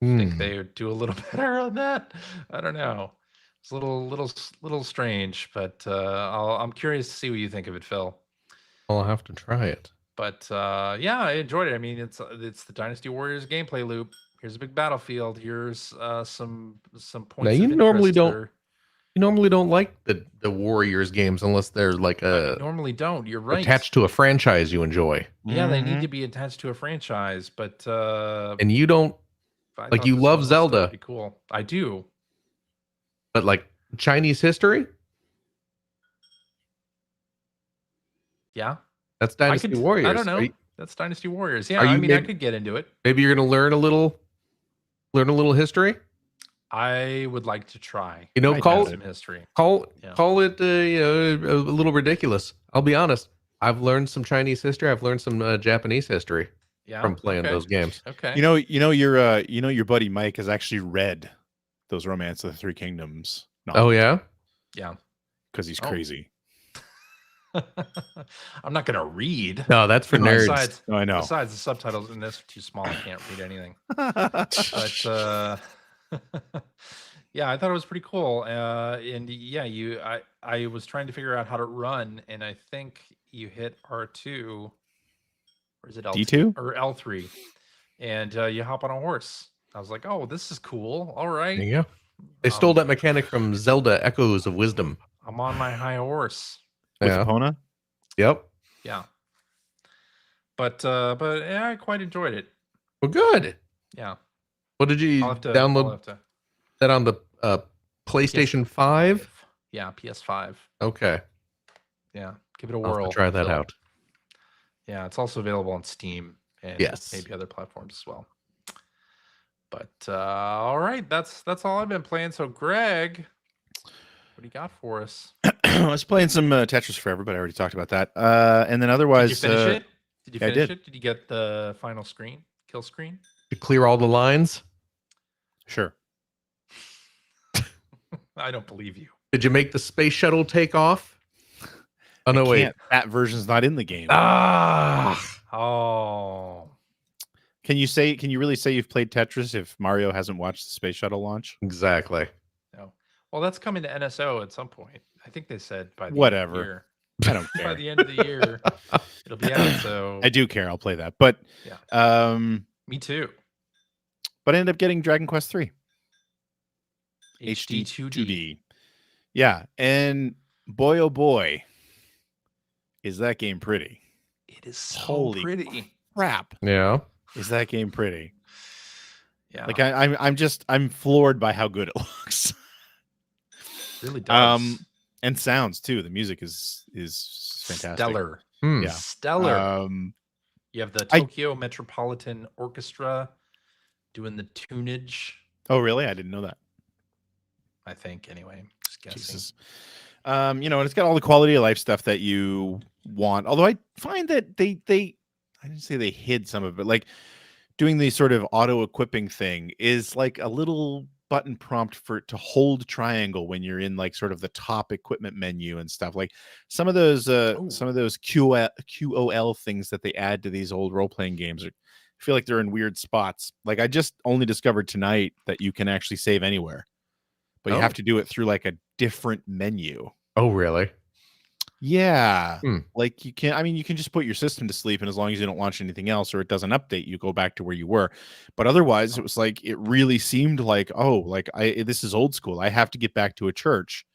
I think they would do a little better on that. I don't know. It's a little strange, but I'm curious to see what you think of it, Phil. I'll have to try it. But yeah, I enjoyed it. I mean, it's the Dynasty Warriors gameplay loop. Here's a big battlefield. Here's some points. Now you normally don't like the Warriors games unless they're like normally don't. You're right. Attached to a franchise you enjoy. Yeah, they need to be attached to a franchise, but and you don't like you love Zelda. Be cool. I do. But like Chinese history? Yeah. That's Dynasty Warriors. I don't know. That's Dynasty Warriors. Yeah, I could get into it. Maybe you're going to learn a little history. I would like to try. Call some history. Call it a little ridiculous. I'll be honest. I've learned some Chinese history. I've learned some Japanese history from playing those games. Okay. Your buddy Mike has actually read those Romance of the Three Kingdoms novels. Oh yeah? Yeah. Because he's crazy. I'm not going to read. No, that's for nerds. I know. Besides, the subtitles in this are too small. I can't read anything. But yeah, I thought it was pretty cool. And yeah, I was trying to figure out how to run, and I think you hit R2, or is it L2? D2 or L3, and you hop on a horse. I was like, oh, this is cool. All right. There you go. They stole that mechanic from Zelda Echoes of Wisdom. I'm on my high horse. With Epona? Yep. Yeah. But yeah, I quite enjoyed it. Well, good. Yeah. What did you download that on the PlayStation 5? Yeah, PS5. Okay. Yeah, give it a whirl. Try that out. Yeah, it's also available on Steam and maybe other platforms as well. But all right, that's all I've been playing. So, Greg, what do you got for us? I was playing some Tetris Forever, but I already talked about that. And then otherwise, did you finish it? Did you finish it? Did you get the final kill screen? You clear all the lines? Sure. I don't believe you. Did you make the space shuttle take off? Oh no, wait. That version's not in the game. Oh. Can you really say you've played Tetris if Mario hasn't watched the space shuttle launch? Exactly. No. Well, that's coming to NSO at some point. I think they said by the end of the year. I don't care. By the end of the year, it'll be out. So I do care. I'll play that. But yeah. Me too. But I ended up getting Dragon Quest 3. HD 2D. Yeah. And boy, oh boy, is that game pretty. It is so pretty. Crap. Yeah. Is that game pretty? Yeah. Like I'm floored by how good it looks. It really does. And sounds too. The music is fantastic. Stellar. Yeah. Stellar. You have the Tokyo Metropolitan Orchestra doing the tunage. Oh, really? I didn't know that. I think anyway. Just guessing. Jesus. And it's got all the quality of life stuff that you want. Although I find that they I didn't say they hid some of it. Like doing the sort of auto equipping thing is like a little button prompt to hold triangle when you're in like sort of the top equipment menu and stuff. Like some of those QOL things that they add to these old role-playing games I feel like they're in weird spots. Like I just only discovered tonight that you can actually save anywhere, but you have to do it through like a different menu. Oh, really? Yeah. Like you can just put your system to sleep, and as long as you don't launch anything else or it doesn't update, you go back to where you were. But otherwise, it was like it really seemed like, this is old school. I have to get back to a church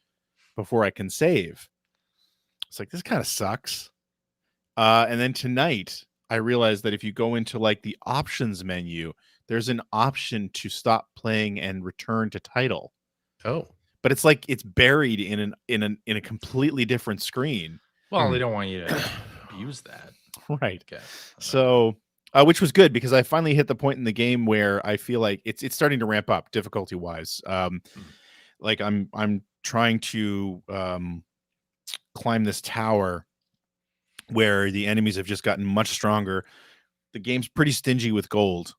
before I can save. It's like, this kind of sucks. And then tonight, I realized that if you go into like the options menu, there's an option to stop playing and return to title. Oh. But it's like it's buried in a completely different screen. Well, they don't want you to abuse that, right? Okay. So, which was good because I finally hit the point in the game where I feel like it's starting to ramp up difficulty wise. Like I'm trying to climb this tower where the enemies have just gotten much stronger. The game's pretty stingy with gold.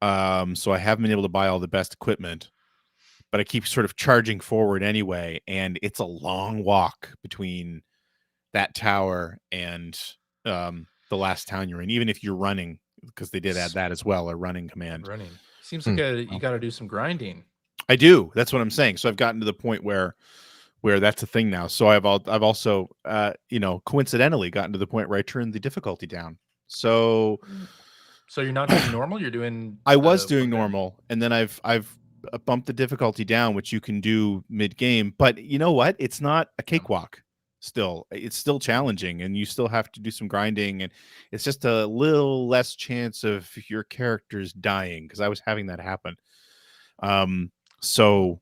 So I haven't been able to buy all the best equipment, but I keep sort of charging forward anyway, and it's a long walk between that tower and the last town you're in, even if you're running, because they did add that as well, a running command. Running seems like you got to do some grinding. I do. That's what I'm saying. So I've gotten to the point where that's a thing now. So I've also coincidentally gotten to the point where I turned the difficulty down. So you're not doing normal. You're doing. I was doing normal, and then I've bumped the difficulty down, which you can do mid game. But you know what? It's not a cakewalk. Still, it's still challenging, and you still have to do some grinding, and it's just a little less chance of your characters dying, because I was having that happen. So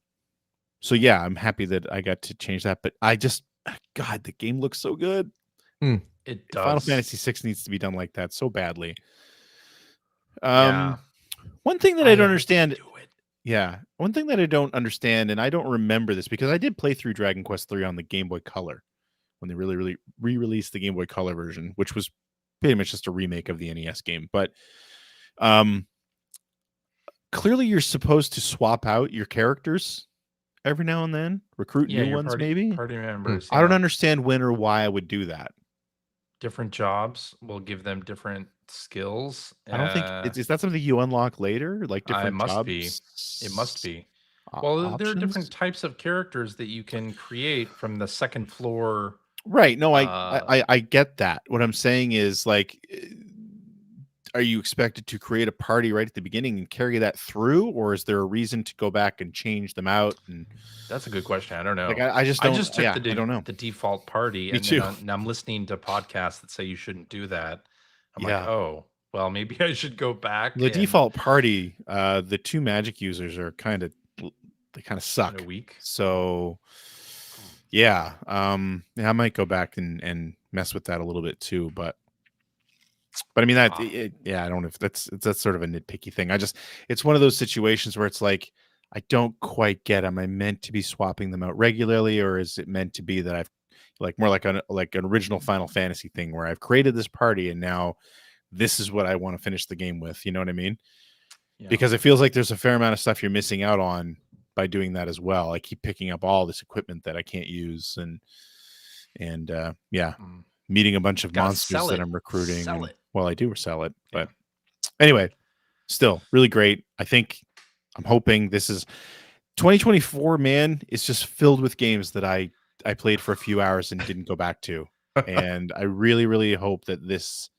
yeah, I'm happy that I got to change that. But God, the game looks so good. It does. Final Fantasy VI needs to be done like that so badly. One thing that I don't understand. Yeah, one thing that I don't understand, and I don't remember this because I did play through Dragon Quest III on the Game Boy Color when they really re-released the Game Boy Color version, which was pretty much just a remake of the NES game. But clearly you're supposed to swap out your characters every now and then, recruit new ones, maybe. Party members. I don't understand when or why I would do that. Different jobs will give them different skills. I don't think is that something you unlock later, like different jobs? It must be. Well, there are different types of characters that you can create from the second floor. Right. No, I get that. What I'm saying is, like, are you expected to create a party right at the beginning and carry that through, or is there a reason to go back and change them out? And that's a good question. I don't know. Like, I just took I don't know. The default party, and then I'm listening to podcasts that say you shouldn't do that. I'm like, oh, well, maybe I should go back. The default party, the two magic users are kind of suck. Kinda weak. So yeah, I might go back and mess with that a little bit too, but I mean that I don't know if that's sort of a nitpicky thing. It's one of those situations where it's like, I don't quite get, am I meant to be swapping them out regularly, or is it meant to be that I've more like an original Final Fantasy thing where I've created this party and now this is what I want to finish the game with, you know what I mean? Yeah. Because it feels like there's a fair amount of stuff you're missing out on by doing that as well. I keep picking up all this equipment that I can't use, and meeting a bunch of monsters that I'm recruiting. Well, I do sell it, but anyway, still really great. I'm hoping this is 2024, man. It's just filled with games that I played for a few hours and didn't go back to. And I really, really hope that this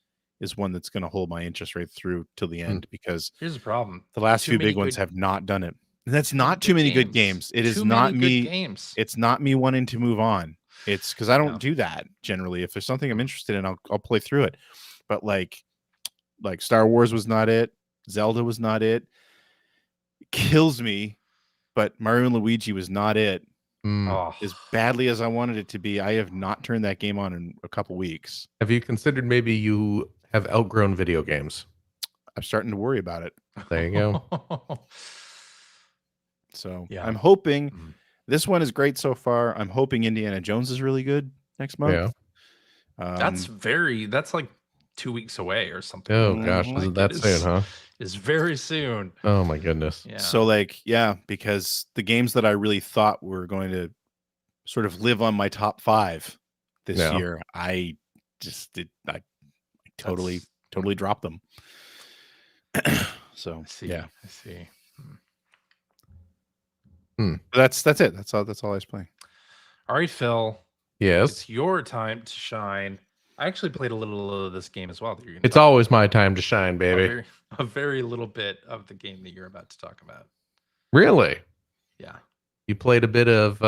is one that's going to hold my interest right through till the end, because here's the problem. The last few big ones have not done it. And that's not too many good games. It is not me. It's not me wanting to move on. It's because I don't do that generally. If there's something I'm interested in, I'll play through it. But like Star Wars was not it. Zelda was not it. It kills me, but Mario and Luigi was not it. As badly as I wanted it to be, I have not turned that game on in a couple weeks. Have you considered maybe you have outgrown video games? I'm starting to worry about it. There you go. So I'm hoping this one is great so far. I'm hoping Indiana Jones is really good next month. Yeah. That's like 2 weeks away or something. Oh gosh, isn't that soon, huh? It's very soon. Oh my goodness. Yeah. So because the games that I really thought were going to sort of live on my top 5 this year, I totally dropped them. So I see. That's it. That's all I was playing. All right, Phil. Yes. It's your time to shine. I actually played a little of this game as well. It's always my time to shine, baby. A very little bit of the game that you're about to talk about. Really? Yeah. You played a bit of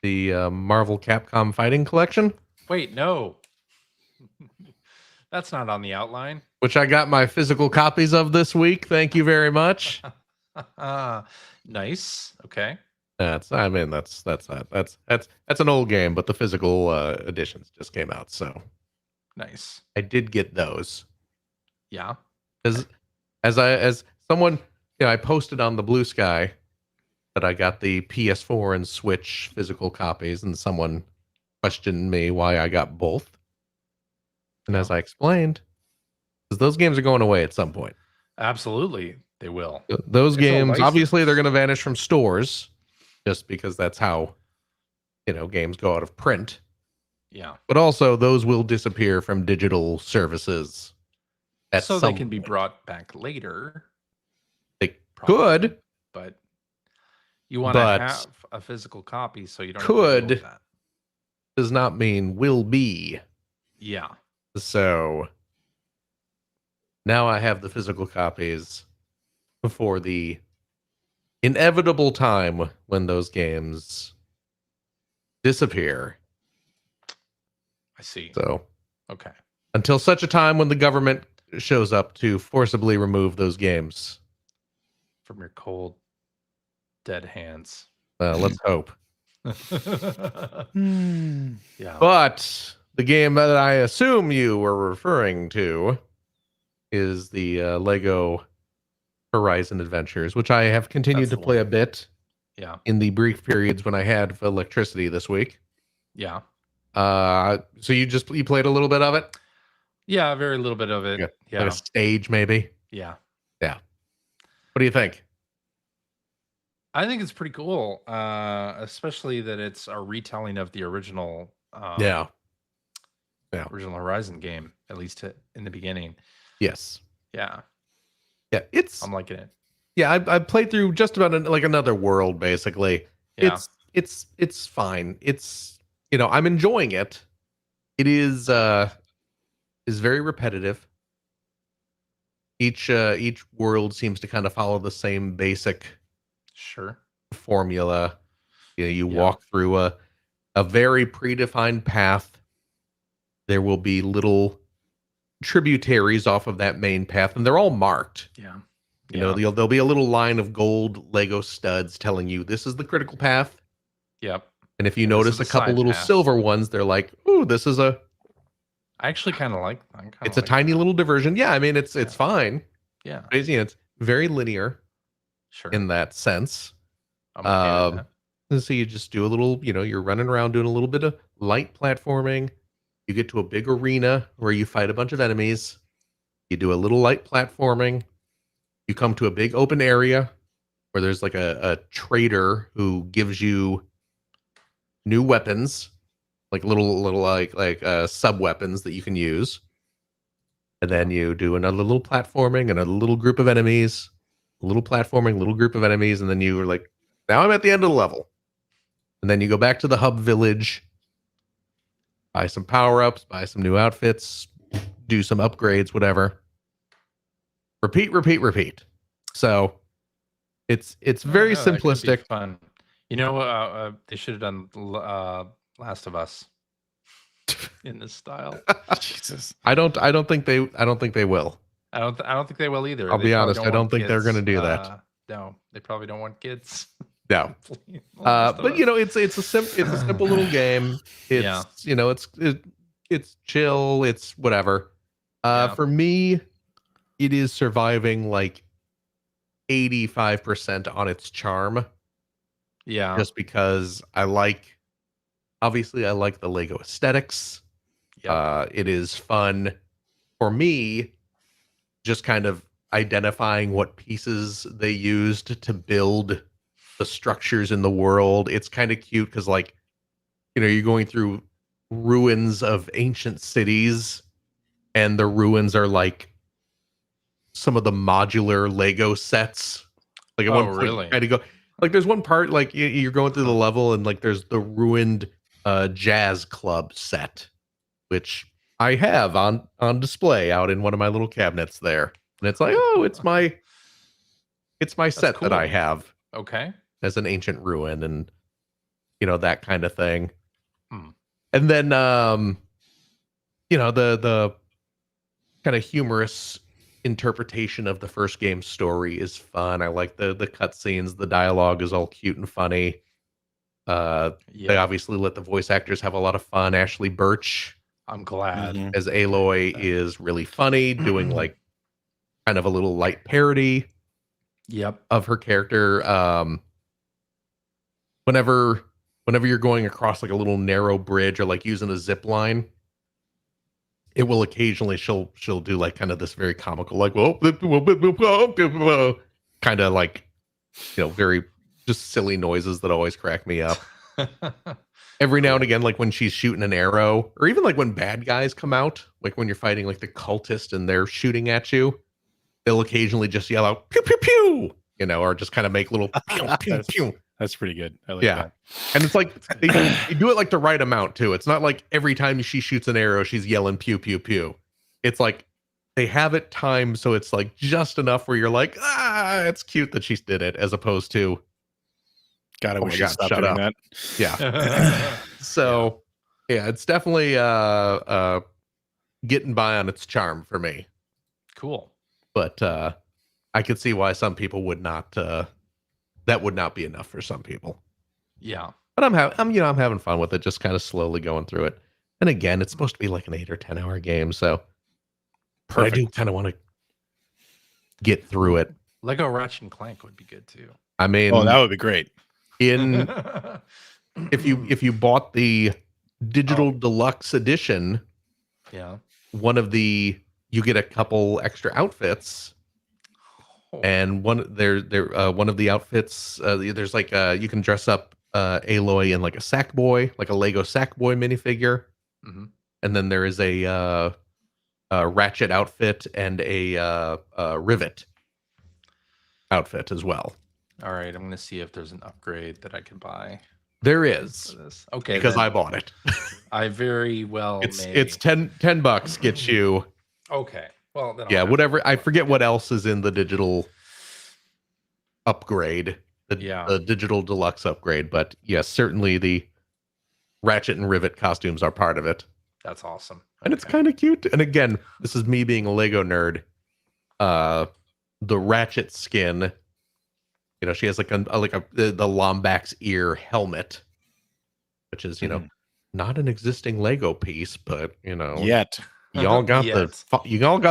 the Marvel Capcom Fighting Collection? Wait, no. That's not on the outline. Which I got my physical copies of this week. Thank you very much. Nice. Okay. That's an old game, but the physical editions just came out, so nice. I did get those. Yeah. As someone, I posted on the Blue Sky that I got the PS4 and Switch physical copies, and someone questioned me why I got both. And as I explained, because those games are going away at some point. Absolutely, they will. Those It's a games, obviously, license. they're going to vanish from stores, just because that's how games go out of print. Yeah. But also, those will disappear from digital services. So they can be brought back later. They probably, could, but you want to have a physical copy so you don't have to deal with that. Does not mean will be. Yeah. So now I have the physical copies before the inevitable time when those games disappear. I see. So, okay. Until such a time when the government shows up to forcibly remove those games from your cold, dead hands. Let's hope. Yeah. But the game that I assume you were referring to is the Lego Horizon Adventures, which I have continued to play a bit. Yeah. In the brief periods when I had electricity this week. Yeah. So you played a little bit of it? Yeah, a very little bit of it. Yeah. Like a stage, maybe? Yeah. Yeah. What do you think? I think it's pretty cool, especially that it's a retelling of the original. Original Horizon game, at least in the beginning. Yes. Yeah. Yeah, I'm liking it. Yeah, I played through just about like another world, basically. Yeah. It's fine. It's I'm enjoying it. It is very repetitive. Each world seems to kind of follow the same basic formula. You walk through a very predefined path. There will be little tributaries off of that main path, and they're all marked. Yeah. There'll be a little line of gold Lego studs telling you this is the critical path. Yep. And if you notice a couple little silver ones, they're like, "Ooh, this is a." I actually kind of like. It's a tiny little diversion. Yeah, I mean, it's fine. Yeah. It's very linear. In that sense. So you just do a little. You're running around doing a little bit of light platforming. You get to a big arena where you fight a bunch of enemies. You do a little light platforming. You come to a big open area where there's like a trader who gives you new weapons, like little like sub weapons that you can use. And then you do another little platforming, another little group of enemies, a little platforming, little group of enemies, and then you were like, now I'm at the end of the level. And then you go back to the hub village, buy some power-ups, buy some new outfits, do some upgrades, whatever. Repeat. So it's very simplistic. Fun. They should have done Last of Us in this style. Jesus. I don't think they will. I don't think they will either. I'll be honest. I don't think they're going to do that. No, they probably don't want kids. No. But it's a simple little game. It's it's chill. It's whatever. For me, it is surviving like 85% on its charm. Yeah. Just because I like the Lego aesthetics. Yep. It is fun for me, just kind of identifying what pieces they used to build the structures in the world. It's kind of cute because you're going through ruins of ancient cities, and the ruins are like some of the modular Lego sets. Like at one point, really? you kind of go like there's one part like you're going through the level, and like there's the ruined jazz club set, which I have on display out in one of my little cabinets there. And it's like, oh, it's my set that I have. Okay. As an ancient ruin, and that kind of thing. And then the kind of humorous interpretation of the first game's story is fun. I like the cutscenes. The dialogue is all cute and funny. They obviously let the voice actors have a lot of fun. Ashley Birch, I'm glad, as Aloy is really funny, doing like kind of a little light parody. Yep. Of her character. Whenever you're going across like a little narrow bridge or like using a zip line, it will occasionally she'll do like kind of this very comical like kind of like, you know, very just silly noises that always crack me up. Every now and again, like when she's shooting an arrow, or even like when bad guys come out, like when you're fighting like the cultist and they're shooting at you, they'll occasionally just yell out pew pew pew, you know, or just kind of make little pew pew pew. That's pretty good. I like Yeah. that. And it's like they do it like the right amount too. It's not like every time she shoots an arrow, she's yelling pew pew pew. It's like they have it timed so it's like just enough where you're like, it's cute that she did it, as opposed to, God, I oh wish my you God, stopped shut doing up. that. Yeah. So yeah, it's definitely getting by on its charm for me. Cool. But I could see why some people would not that would not be enough for some people. Yeah. But I'm having fun with it, just kind of slowly going through it. And again, it's supposed to be like an 8 or 10 hour game, so but I do kind of want to get through it. Lego Ratchet and Clank would be good too. I mean, Oh, that would be great. If you bought the digital deluxe edition, yeah, you get a couple extra outfits. And one of the outfits, there's like you can dress up Aloy in like a Sackboy, like a Lego Sackboy minifigure, and then there is a Ratchet outfit and a Rivet outfit as well. All right, I'm gonna see if there's an upgrade that I can buy. There is. Okay, because I bought it. I very well may. It's $10 gets you. Okay. Well, then yeah, whatever. I forget what else is in the digital upgrade, the digital deluxe upgrade, but yes, certainly the Ratchet and Rivet costumes are part of it. That's awesome. And it's kind of cute. And again, this is me being a Lego nerd. The Ratchet skin, you know, she has like the Lombax ear helmet, which is, you know, not an existing Lego piece, but you know, yet. Y'all got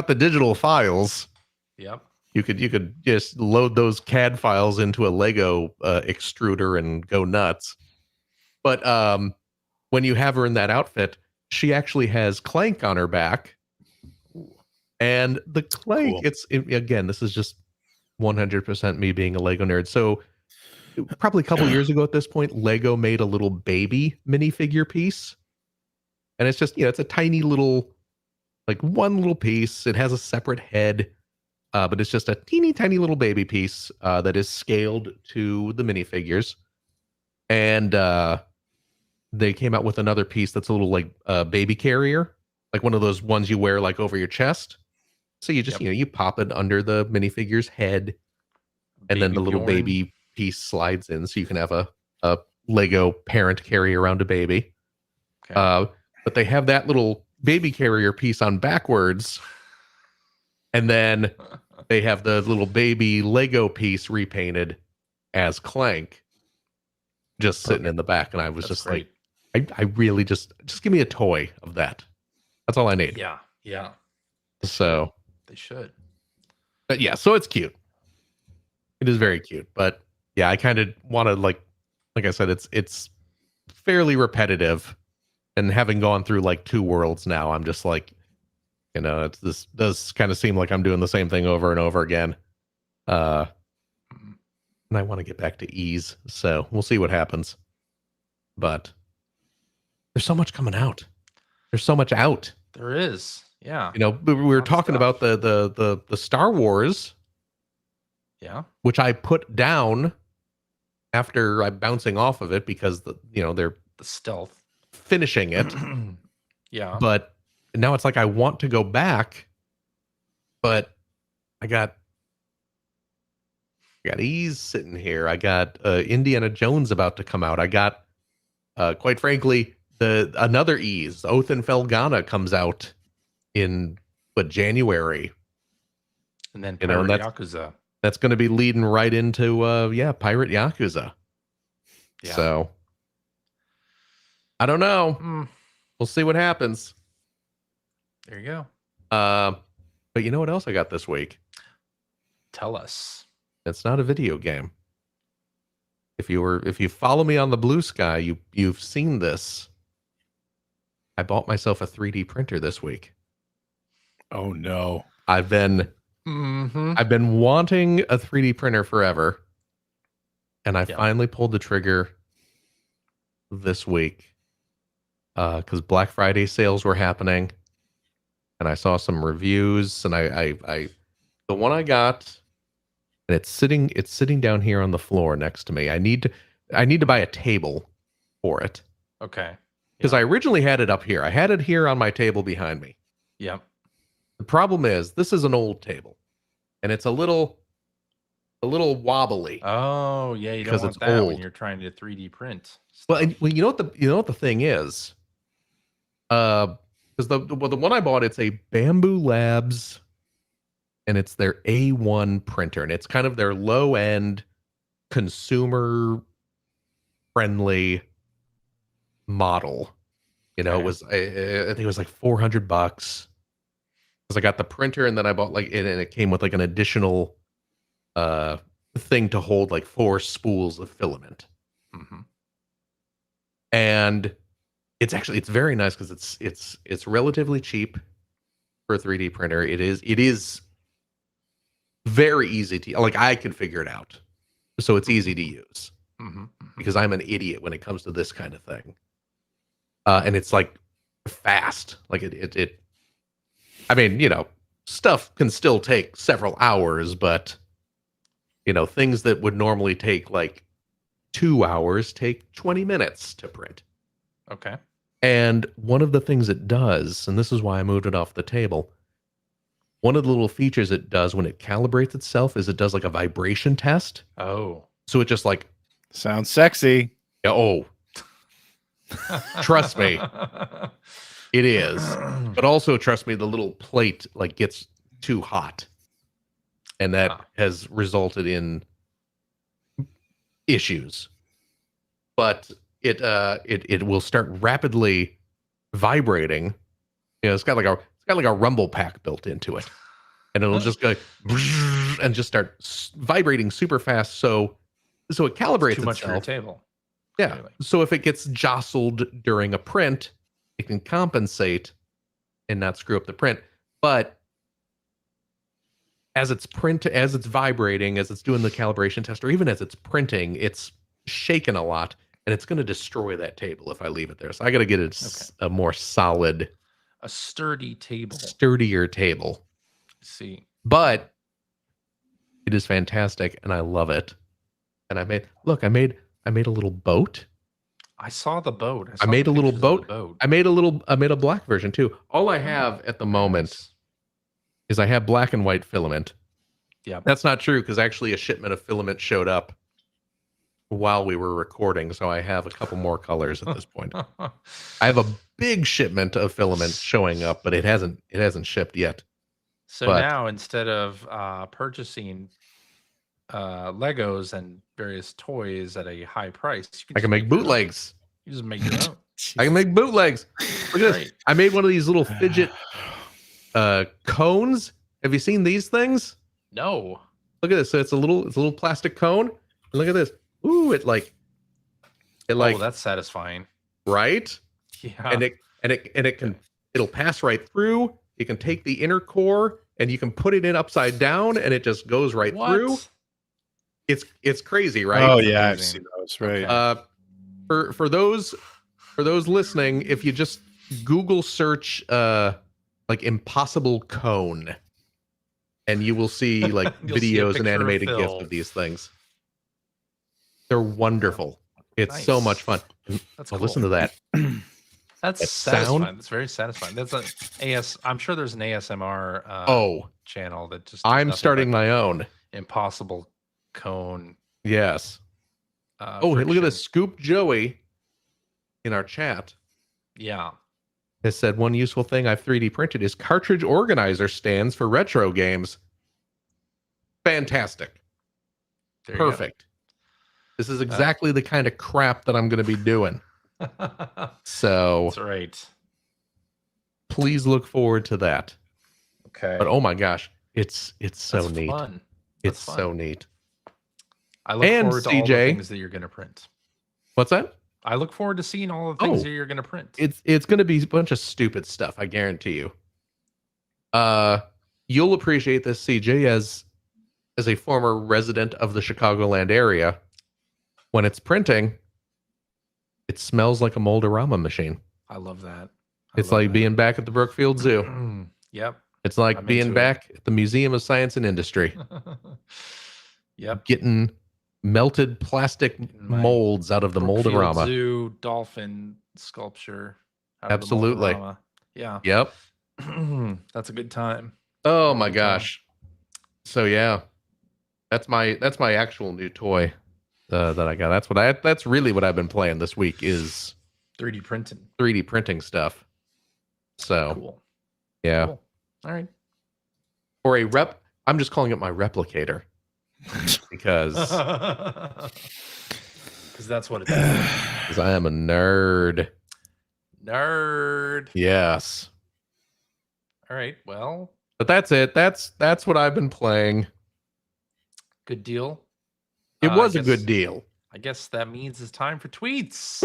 the digital files. Yep. You could just load those CAD files into a Lego extruder and go nuts. But when you have her in that outfit, she actually has Clank on her back. And the Clank, again, this is just 100% me being a Lego nerd. So probably a couple years ago at this point, Lego made a little baby minifigure piece. And it's just, you know, it's a tiny little, like one little piece. It has a separate head, but it's just a teeny tiny little baby piece that is scaled to the minifigures. And they came out with another piece that's a little like baby carrier, like one of those ones you wear like over your chest. So you just, you know, you pop it under the minifigure's head, and then the little baby piece slides in, so you can have a Lego parent carry around a baby. Okay. But they have that little baby carrier piece on backwards, and then they have the little baby Lego piece repainted as Clank, just sitting in the back. And I was just great. Like, I really just give me a toy of that. That's all I need. Yeah, yeah. So they should. But yeah, so it's cute. It is very cute. But yeah, I kind of want to like I said, it's fairly repetitive. And having gone through like 2 worlds now, I'm just like, you know, this does kind of seem like I'm doing the same thing over and over again. And I want to get back to ease, so we'll see what happens. But there's so much coming out. There's so much out. There is, yeah. You know, we were talking about the Star Wars, yeah, which I put down after I'm bouncing off of it because they're the stealth. Finishing it. Yeah. But now it's like I want to go back, but I got Ease sitting here. I got Indiana Jones about to come out. I got quite frankly another Ease, Oath and Felghana, comes out in January. And then Pirate Yakuza. That's going to be leading right into Pirate Yakuza. Yeah. So I don't know. We'll see what happens. There you go. But you know what else I got this week? Tell us. It's not a video game. If you follow me on the Blue Sky, you've seen this. I bought myself a 3D printer this week. Oh no. I've been wanting a 3D printer forever, and I finally pulled the trigger this week because Black Friday sales were happening, and I saw some reviews, and I the one I got, and it's sitting down here on the floor next to me. I need to buy a table for it. Okay. Because I originally had it up here. I had it here on my table behind me. Yep. The problem is this is an old table, and it's a little wobbly. Oh yeah, you don't want that old when you're trying to 3D print stuff. Well, you know what the thing is, because the one I bought, it's a Bamboo Labs, and it's their A1 printer, and it's kind of their low end, consumer friendly model. You know, it was I think it was like $400 because I got the printer, and then I bought and it came with like an additional thing to hold like 4 spools of filament. And it's very nice because it's relatively cheap for a 3D printer. It is very easy to, like, I can figure it out, so it's easy to use because I'm an idiot when it comes to this kind of thing. And it's like fast, like it I mean, you know, stuff can still take several hours, but you know, things that would normally take like 2 hours take 20 minutes to print. Okay. And one of the things it does, and this is why I moved it off the table, one of the little features it does when it calibrates itself is it does like a vibration test. Oh. So it just like sounds sexy. Oh. Trust me. It is. But also trust me, the little plate like gets too hot. And that has resulted in issues. But it will start rapidly vibrating. You know, it's got like a rumble pack built into it. And it'll just go and just start vibrating super fast, so it calibrates too much itself. for your table. Yeah. Really. So if it gets jostled during a print, it can compensate and not screw up the print. But as it's vibrating, as it's doing the calibration test, or even as it's printing, it's shaking a lot, and it's going to destroy that table if I leave it there. So I got to get a more solid, a sturdier table. See, but it is fantastic, and I love it. And I made a little boat. I saw the boat. I made a little boat. I made a black version too. All I have at the moment is I have black and white filament. Yeah, that's not true because actually a shipment of filament showed up while we were recording, so I have a couple more colors at this point. I have a big shipment of filament showing up, but it hasn't shipped yet. So now instead of purchasing Legos and various toys at a high price, I can make bootlegs. You just make your own. I can make bootlegs. Look at this. I made one of these little fidget cones. Have you seen these things? No. Look at this. So it's a little plastic cone. And look at this. Ooh, it oh, that's satisfying. Right? Yeah. It'll pass right through. You can take the inner core and you can put it in upside down, and it just goes right through. It's crazy, right? Oh yeah, I've seen those. Right. For those listening, if you just Google search like impossible cone, and you will see like videos and animated GIFs of these things. They're wonderful. It's so much fun. That's cool. Listen to that. That's satisfying. That's very satisfying. That's I'm sure there's an ASMR channel that just. I'm starting my own impossible cone. Yes. Hey, look at this. Scoop Joey in our chat. Yeah. Has said one useful thing I've 3D printed is cartridge organizer stands for retro games. Fantastic. Perfect. This is exactly the kind of crap that I'm going to be doing. So that's right. Please look forward to that. Okay. But oh my gosh, it's so neat. Fun. It's so neat. I look forward to all the things that you're going to print. What's that? I look forward to seeing all the things that you're going to print. It's going to be a bunch of stupid stuff, I guarantee you. You'll appreciate this, CJ, as a former resident of the Chicagoland area. When it's printing, it smells like a Mold-A-Rama machine. I love that. It's like being back at the Brookfield Zoo. Yep. It's like being back at the Museum of Science and Industry. Yep. Getting melted plastic molds out of the Mold-A-Rama. Zoo dolphin sculpture. Absolutely. Yeah. Yep. That's a good time. Oh my gosh. So yeah, that's my actual new toy that I got. That's really what I've been playing this week is 3D printing. 3D printing stuff. So cool. Yeah. Cool. All right. Or I'm just calling it my replicator because that's what it is. Because I am a nerd. Yes. All right. Well, but that's it. That's what I've been playing. Good deal. It was a good deal. I guess that means it's time for tweets.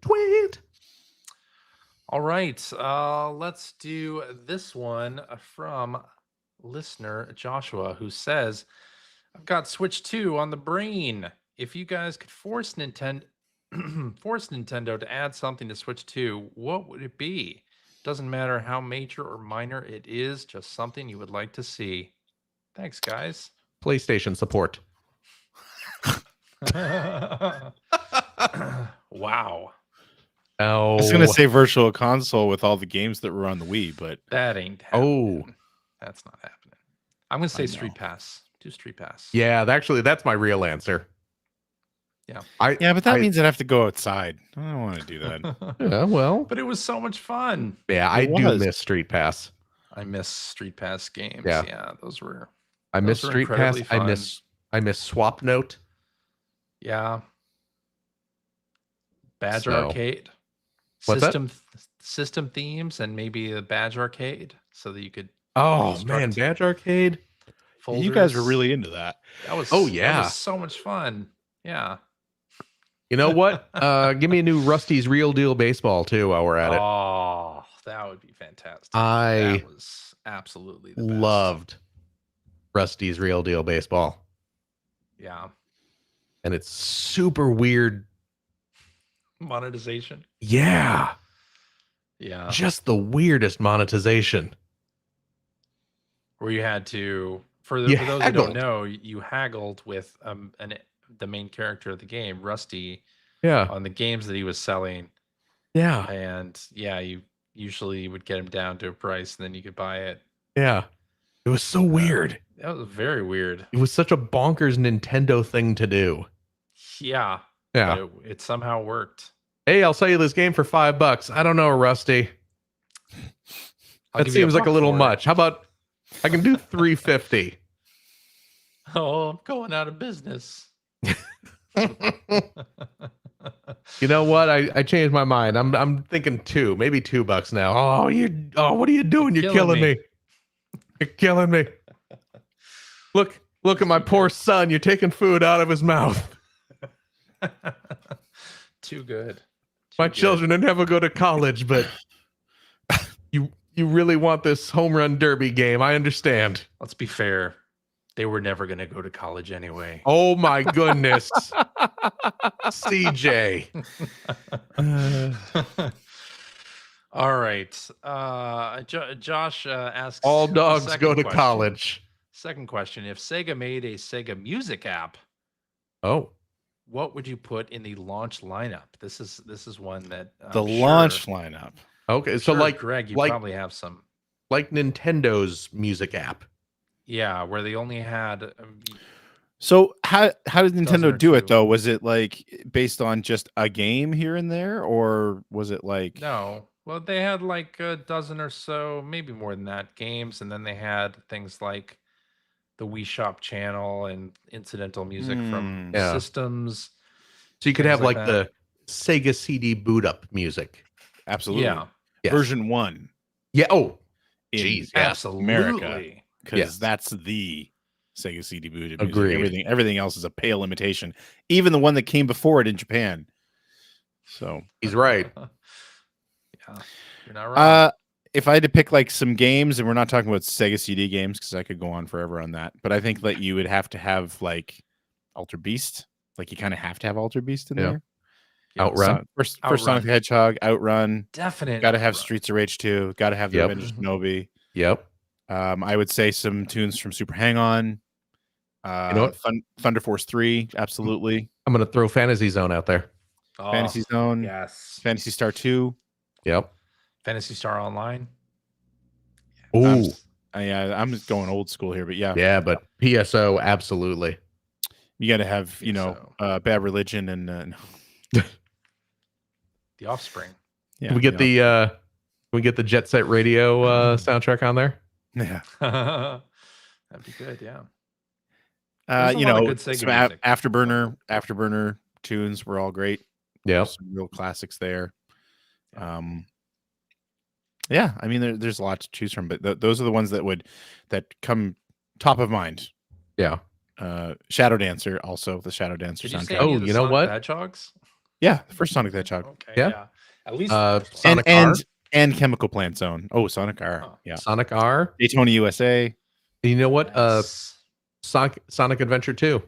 Tweet. All right. Let's do this one from listener Joshua, who says, I've got Switch 2 on the brain. If you guys could force Nintendo to add something to Switch 2, what would it be? Doesn't matter how major or minor it is, just something you would like to see. Thanks, guys. PlayStation support. Wow. Oh, I was going to say virtual console with all the games that were on the Wii, but that ain't happening. Oh, that's not happening. I'm going to say Street Pass. Do Street Pass. Yeah, actually, that's my real answer. Yeah. But that means I'd have to go outside. I don't want to do that. Yeah, well. But it was so much fun. Yeah, I do miss Street Pass. I miss Street Pass games. Yeah, those were. I miss Street Pass. Fun. I miss Swap Note. Yeah. Badge Arcade. What's System themes and maybe a Badge Arcade so that you could. Oh man, Badge Arcade. Folders. You guys were really into that. That was. Yeah. That was so much fun. Yeah. You know what? Give me a new Rusty's Real Deal Baseball too while we're at it. Oh, that would be fantastic. That was absolutely the best. Loved Rusty's Real Deal Baseball. Yeah. And it's super weird. Monetization. Yeah. Yeah. Just the weirdest monetization. Where you had to, for those who don't know, you haggled with the main character of the game, Rusty, on the games that he was selling. Yeah. And you usually would get him down to a price and then you could buy it. Yeah. It was so weird. That was very weird. It was such a bonkers Nintendo thing to do. Yeah. Yeah. It somehow worked. Hey, I'll sell you this game for $5. I don't know, Rusty. That seems like a little much. How about I can do $3.50? Oh, I'm going out of business. You know what? I changed my mind. I'm thinking maybe $2 now. Oh, what are you doing? You're killing me. You're killing me. Look at my poor son. You're taking food out of his mouth. Too good. My children didn't ever go to college, but you really want this home run derby game. I understand. Let's be fair. They were never going to go to college anyway. Oh my goodness. CJ. All right. Josh asks, all dogs go to college. Second question. If Sega made a Sega Music app, what would you put in the launch lineup? This is one that launch lineup. Okay, so like Greg, you probably have some like Nintendo's music app. Yeah, where they only had. So how did Nintendo do it though? Was it like based on just a game here and there, or was it like no? Well, they had like a dozen or so, maybe more than that, games, and then they had things like the Wii Shop channel and incidental music from systems. So you could have like the Sega CD boot up music. Absolutely. Yeah. Version 1. Yeah. Oh, geez. Absolutely. America. Because that's the Sega CD booted music. Agreed. Everything else is a pale imitation. Even the one that came before it in Japan. So he's right. Yeah, you're not wrong. If I had to pick like some games, and we're not talking about Sega CD games because I could go on forever on that, but I think that you would have to have like Alter Beast. Like you kind of have to have Alter Beast in there. Outrun. First Sonic the Hedgehog, Outrun. Definitely. Got to have Streets of Rage 2. Got to have the Yep. Revenge of Shinobi. Yep. I would say some tunes from Super Hang-On. You know what? Thunder Force 3, absolutely. I'm going to throw Fantasy Zone out there. Oh, Fantasy Zone. Yes. Fantasy Star 2. Yep. Fantasy Star Online. Ooh. I'm just going old school here, but yeah. Yeah, but PSO, absolutely. You got to have, Bad Religion and The Offspring. Yeah, Can we get the Jet Set Radio soundtrack on there? Yeah. That'd be good, yeah. Good some afterburner tunes were all great. Yeah. Some real classics there. Yeah, I mean there's a lot to choose from, but those are the ones that come top of mind. Yeah. Shadow Dancer, also the Shadow Dancer soundtrack. Oh, you know what? Hedgehogs? Yeah, the first Sonic the Hedgehog. Okay, yeah. At least Sonic R and Chemical Plant Zone. Oh, Sonic R. Oh. Yeah. Sonic R. Daytona USA. You know what? Yes. Sonic Adventure 2,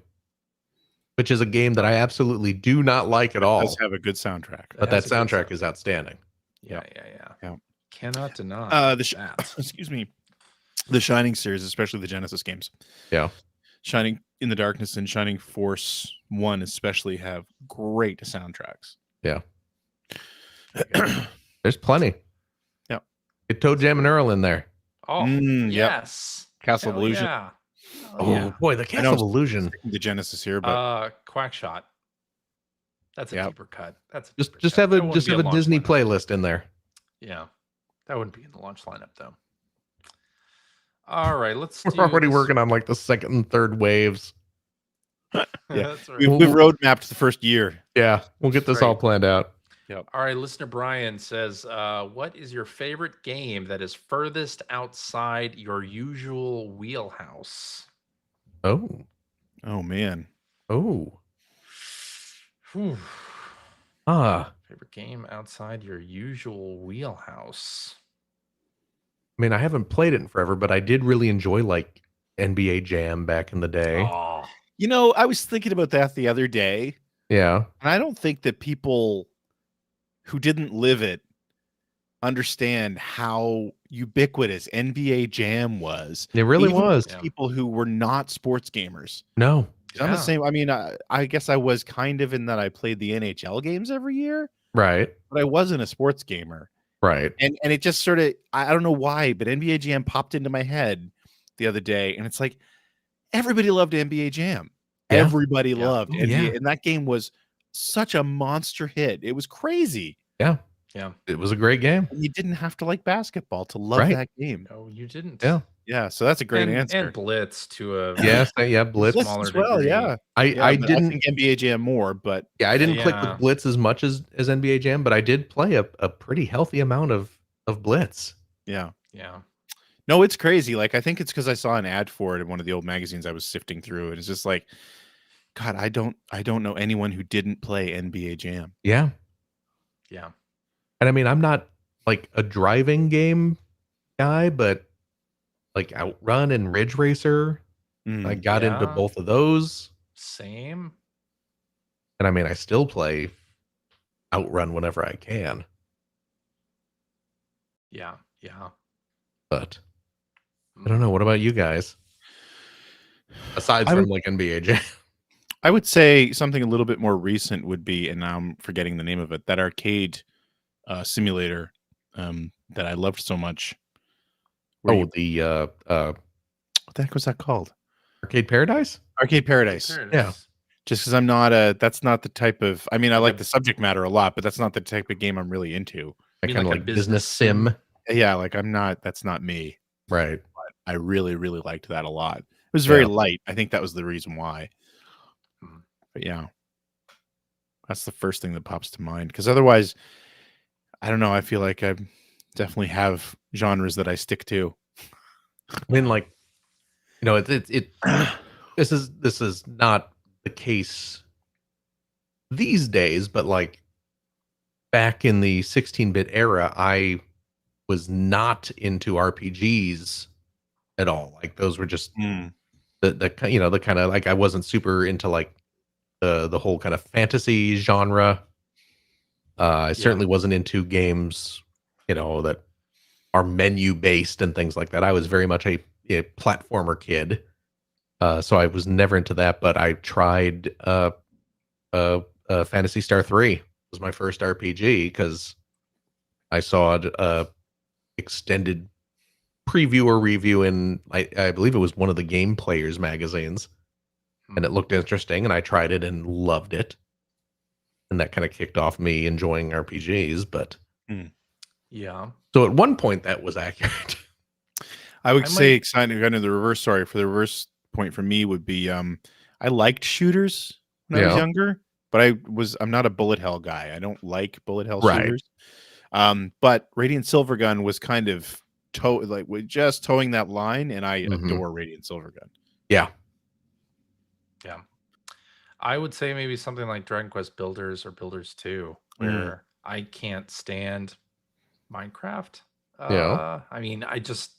which is a game that I absolutely do not like at all. It does have a good soundtrack. But that soundtrack is outstanding. Yeah. Cannot deny that. Excuse me. The Shining series, especially the Genesis games. Yeah. Shining in the Darkness and Shining Force 1 especially have great soundtracks. Yeah. There's plenty. Yeah. Get Toe Jam and Earl in there. Oh, yes. Castle of Illusion. Yeah. Oh, boy, the Castle of Illusion. The Genesis here, but Quackshot. That's a deeper cut. That's just have a Disney playlist in there. Yeah. That wouldn't be in the launch lineup though. All right, We're already working on like the second and third waves. Yeah, that's right. we've road mapped the first year. Yeah, we'll get this all planned out. Yep. All right, listener Brian says, what is your favorite game that is furthest outside your usual wheelhouse? Oh man. Oh. Whew. Favorite game outside your usual wheelhouse? I mean, I haven't played it in forever, but I did really enjoy like NBA Jam back in the day. Oh. I was thinking about that the other day. Yeah. And I don't think that people who didn't live it understand how ubiquitous NBA Jam was. It really was. People who were not sports gamers. No. I'm the same. I mean, I guess I was kind of in that I played the NHL games every year. Right. But I wasn't a sports gamer. Right. And it just sort of, I don't know why, but NBA Jam popped into my head the other day. And it's like, everybody loved NBA Jam. Yeah. Everybody loved NBA. Yeah. And that game was such a monster hit. It was crazy. Yeah. Yeah. It was a great game. And you didn't have to like basketball to love that game. No, you didn't. Yeah. Yeah. So that's a great answer. And Blitz to a Blitz smaller as well. degree. Yeah. I didn't think NBA Jam more, but I didn't click with Blitz as much as NBA Jam, but I did play a pretty healthy amount of Blitz. Yeah. Yeah. No, it's crazy. Like, I think it's because I saw an ad for it in one of the old magazines I was sifting through. And it's just like, God, I don't know anyone who didn't play NBA Jam. Yeah. Yeah. And I mean, I'm not like a driving game guy, but like Outrun and Ridge Racer, I got into both of those. Same. And I mean, I still play Outrun whenever I can. Yeah. Yeah. But I don't know. What about you guys? Aside from like NBA Jam. I would say something a little bit more recent would be, and now I'm forgetting the name of it, that arcade simulator that I loved so much. What the heck was that called? Arcade Paradise? Arcade Paradise. Yeah. Just because that's not the type of, I mean, I like the subject matter a lot, but that's not the type of game I'm really into. I kind of like business sim. Yeah, like that's not me. Right. But I really, really liked that a lot. It was very light. I think that was the reason why. But yeah, that's the first thing that pops to mind. Because otherwise, I don't know. I feel like I definitely have genres that I stick to. I mean, like, this is not the case these days, but like back in the 16-bit era, I was not into RPGs at all. Like those were just the kind of like I wasn't super into like the whole kind of fantasy genre. I certainly wasn't into games, that are menu based and things like that. I was very much a platformer kid. So I was never into that, but I tried Fantasy Star 3 was my first RPG because I saw a extended preview or review in I believe it was one of the Game Players magazines, and it looked interesting, and I tried it and loved it, and that kind of kicked off me enjoying RPGs. But yeah, so at one point that was accurate. I would say exciting. Kind of the reverse. Sorry for the reverse point for me would be I liked shooters when I was younger, but I'm not a bullet hell guy. I don't like bullet hell shooters. But Radiant Silvergun was kind of just towing that line, and I adore Radiant Silvergun. Yeah. I would say maybe something like Dragon Quest Builders or Builders 2, where I can't stand Minecraft. I mean, I just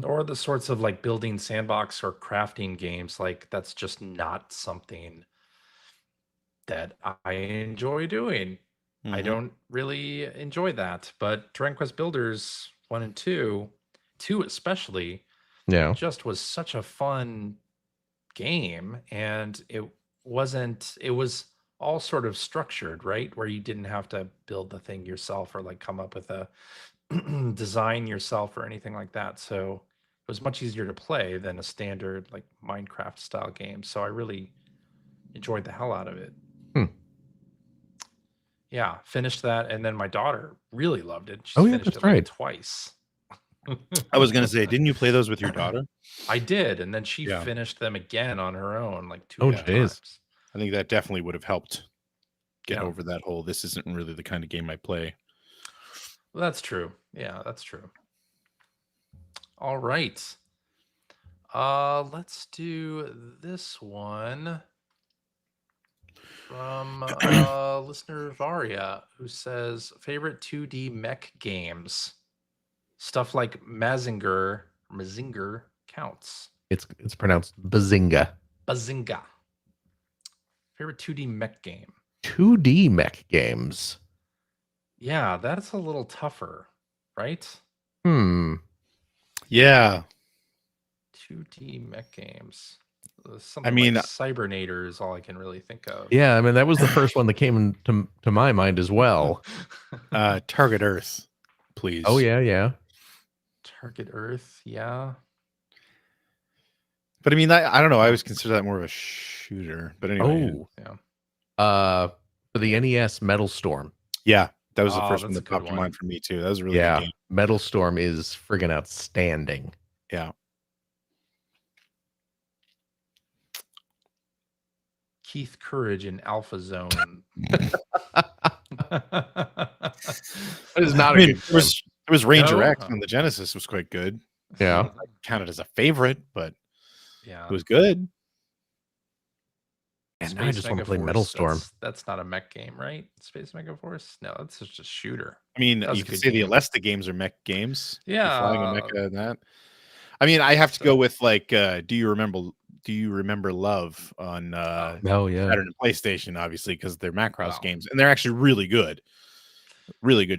or the sorts of like building sandbox or crafting games, like that's just not something that I enjoy doing. I don't really enjoy that. But Dragon Quest Builders 1 and 2 especially, just was such a fun game, and it was all sort of structured, right? Where you didn't have to build the thing yourself or like come up with a design yourself or anything like that. So it was much easier to play than a standard like Minecraft style game. So I really enjoyed the hell out of it. Yeah, finished that, and then my daughter really loved it. She's finished it like twice. I was gonna say, didn't you play those with your daughter? I did, and then she finished them again on her own, like 2 times. I think that definitely would have helped get over that whole this isn't really the kind of game I play. Well, that's true. Yeah, that's true. All right. Let's do this one from listener Varia, who says favorite 2D mech games. Stuff like Mazinger counts. It's pronounced Bazinga. Bazinga. Favorite 2D mech game. 2D mech games. Yeah, that's a little tougher, right? Yeah. 2D mech games. Something like Cybernator is all I can really think of. Yeah, I mean that was the first one that came to my mind as well. Target Earth, please. Oh yeah. Target Earth, yeah. But I mean, I don't know. I always consider that more of a shooter. But anyway, for the NES, Metal Storm. Yeah, that was the first one that popped to mind for me too. That was a really good game. Metal Storm is friggin' outstanding. Yeah. Keith Courage in Alpha Zone. That is not a good game. It was Ranger X on the Genesis was quite good. Yeah. I counted as a favorite, but it was good. And now I just want to play Metal Storm. That's not a mech game, right? Space Megaforce? No, that's just a shooter. I mean, you could say the Alesta games are mech games. Yeah. Flying a mecha and that. I mean, I have to go with like, do you remember Love on Saturn and PlayStation, obviously, because they're Macross games, and they're actually really good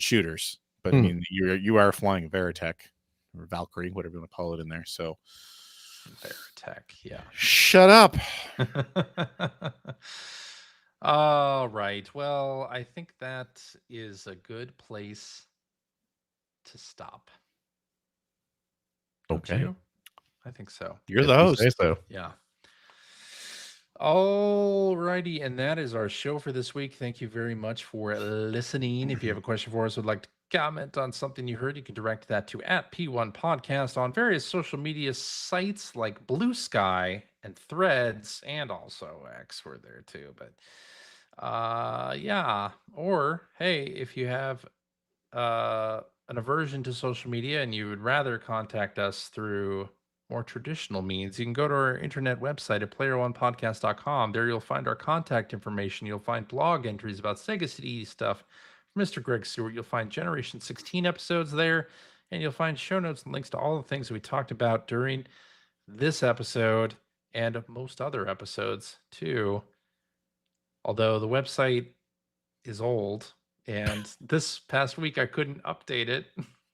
shooters. But I mean, you are flying a Veritech or Valkyrie, whatever you want to call it in there. So Veritech, yeah. Shut up. All right. Well, I think that is a good place to stop. Okay. You? I think so. You're the host. So. Yeah. All righty. And that is our show for this week. Thank you very much for listening. If you have a question for us, would like to comment on something you heard, you can direct that to @P1 Podcast on various social media sites like Blue Sky and Threads, and also X. We're there too. But or hey, if you have an aversion to social media and you would rather contact us through more traditional means, you can go to our internet website at playeronepodcast.com. There you'll find our contact information. You'll find blog entries about Sega CD stuff from Mr. Greg Stewart. You'll find Generation 16 episodes there, and you'll find show notes and links to all the things that we talked about during this episode and most other episodes too. Although the website is old, and this past week I couldn't update it.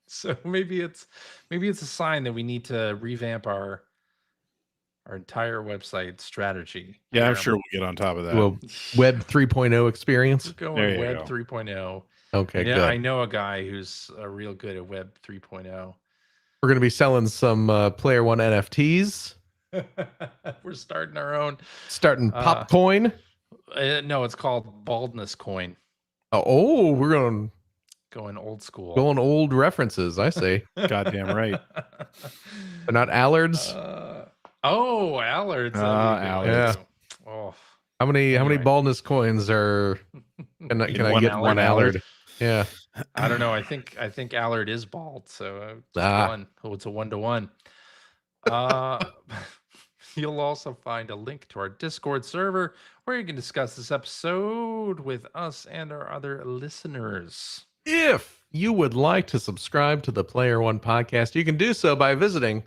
So maybe it's a sign that we need to revamp our entire website strategy. Yeah, I'm sure we'll get on top of that. Well, Web 3.0 experience. Going Web 3.0. Okay, good. good. I know a guy who's real good at Web 3.0. We're going to be selling some Player One NFTs. We're starting our own. Starting Popcoin. No, it's called Baldness Coin. Oh, we're going old school. Going old references, I say. Goddamn right. They're not Allards. Allards. Allards. Yeah. Oh. How many baldness coins are? Can I get one Allard? Yeah. I don't know. I think Allard is bald, so one. Oh, it's a 1-to-1. You'll also find a link to our Discord server where you can discuss this episode with us and our other listeners. If you would like to subscribe to the Player One Podcast, you can do so by visiting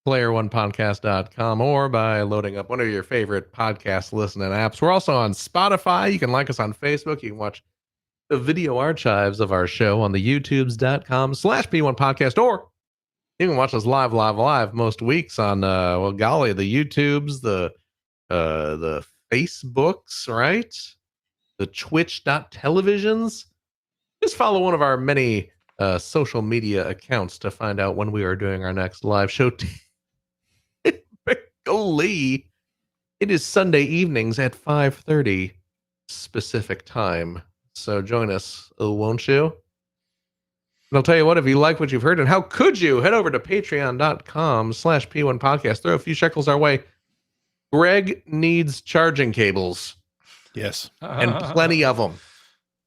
playeronepodcast.com or by loading up one of your favorite podcast listening apps. We're also on Spotify. You can like us on Facebook. You can watch the video archives of our show on the youtubes.com/P1 Podcast, or you can watch us live most weeks on the YouTubes, the Facebooks, right? The Twitch.televisions. Just follow one of our many social media accounts to find out when we are doing our next live show. Typically, it is Sunday evenings at 5:30 specific time. So join us, won't you? And I'll tell you what, if you like what you've heard, and how could you, head over to patreon.com/P1 Podcast. Throw a few shekels our way. Greg needs charging cables. Yes. And plenty of them.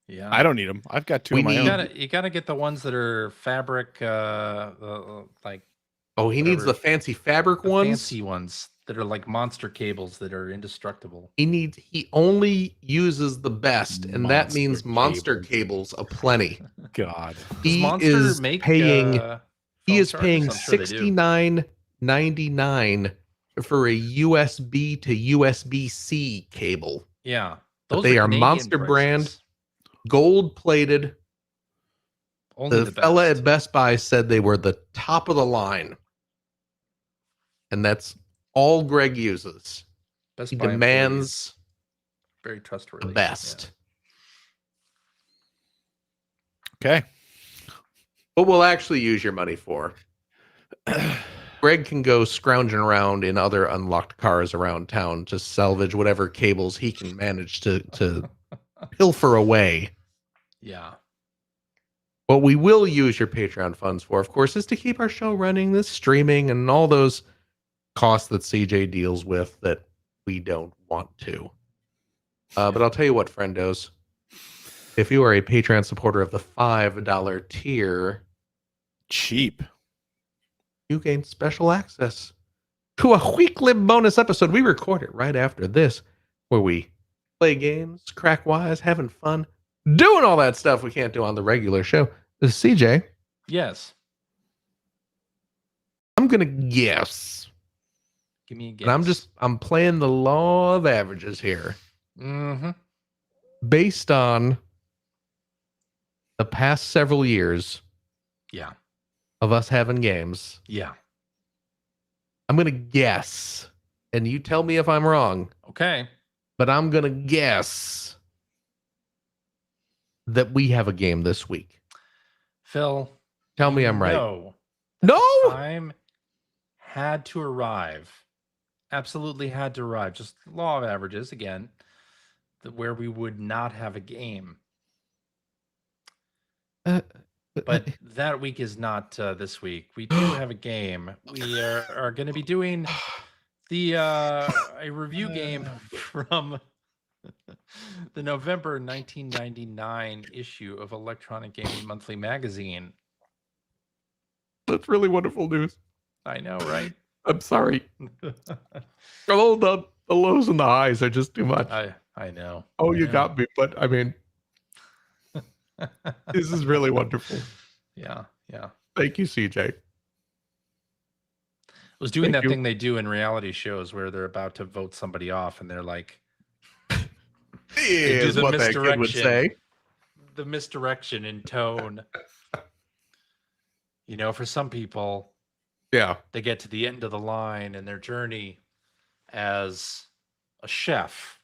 Yeah. I don't need them. I've got two of my own. You gotta get the ones that are fabric, like. Oh, he needs the fancy fabric ones? Fancy ones that are like monster cables that are indestructible. He only uses the best, and that means monster cables aplenty. God. He is paying $69.99 for a USB to USB-C cable. Yeah. But they are Monster brand, gold plated. The fella at Best Buy said they were the top of the line. And that's all Greg uses. He demands very trustworthy. The best. Yeah. Okay. What we'll actually use your money for. Greg can go scrounging around in other unlocked cars around town to salvage whatever cables he can manage to pilfer away. Yeah. What we will use your Patreon funds for, of course, is to keep our show running, this streaming, and all those costs that CJ deals with that we don't want to. But I'll tell you what, friendos. If you are a Patreon supporter of the $5 tier, cheap, you gain special access to a weekly bonus episode. We record it right after this, where we play games, crack wise, having fun, doing all that stuff we can't do on the regular show. CJ? Yes. I'm going to guess. Give me a guess. And I'm playing the law of averages here. Mm-hmm. Based on the past several years. Yeah. Of us having games. Yeah. I'm going to guess. And you tell me if I'm wrong. Okay. But I'm going to guess that we have a game this week. Phil. Tell me I'm right. No. Time had to arrive. Absolutely had to arrive. Just law of averages again. Where we would not have a game. But that week is not this week. We do have a game. We are going to be doing a review game from the November 1999 issue of Electronic Gaming Monthly magazine. That's really wonderful news. I know, right? I'm sorry. The lows and the highs are just too much. I know. Oh, I you know. got me. But I mean, this is really wonderful. Yeah. Thank you, CJ. I was doing Thank that you. thing they do in reality shows where they're about to vote somebody off and they're like, Is the what that kid would say. The misdirection in tone. You know, for some people, Yeah. they get to the end of the line and their journey as a chef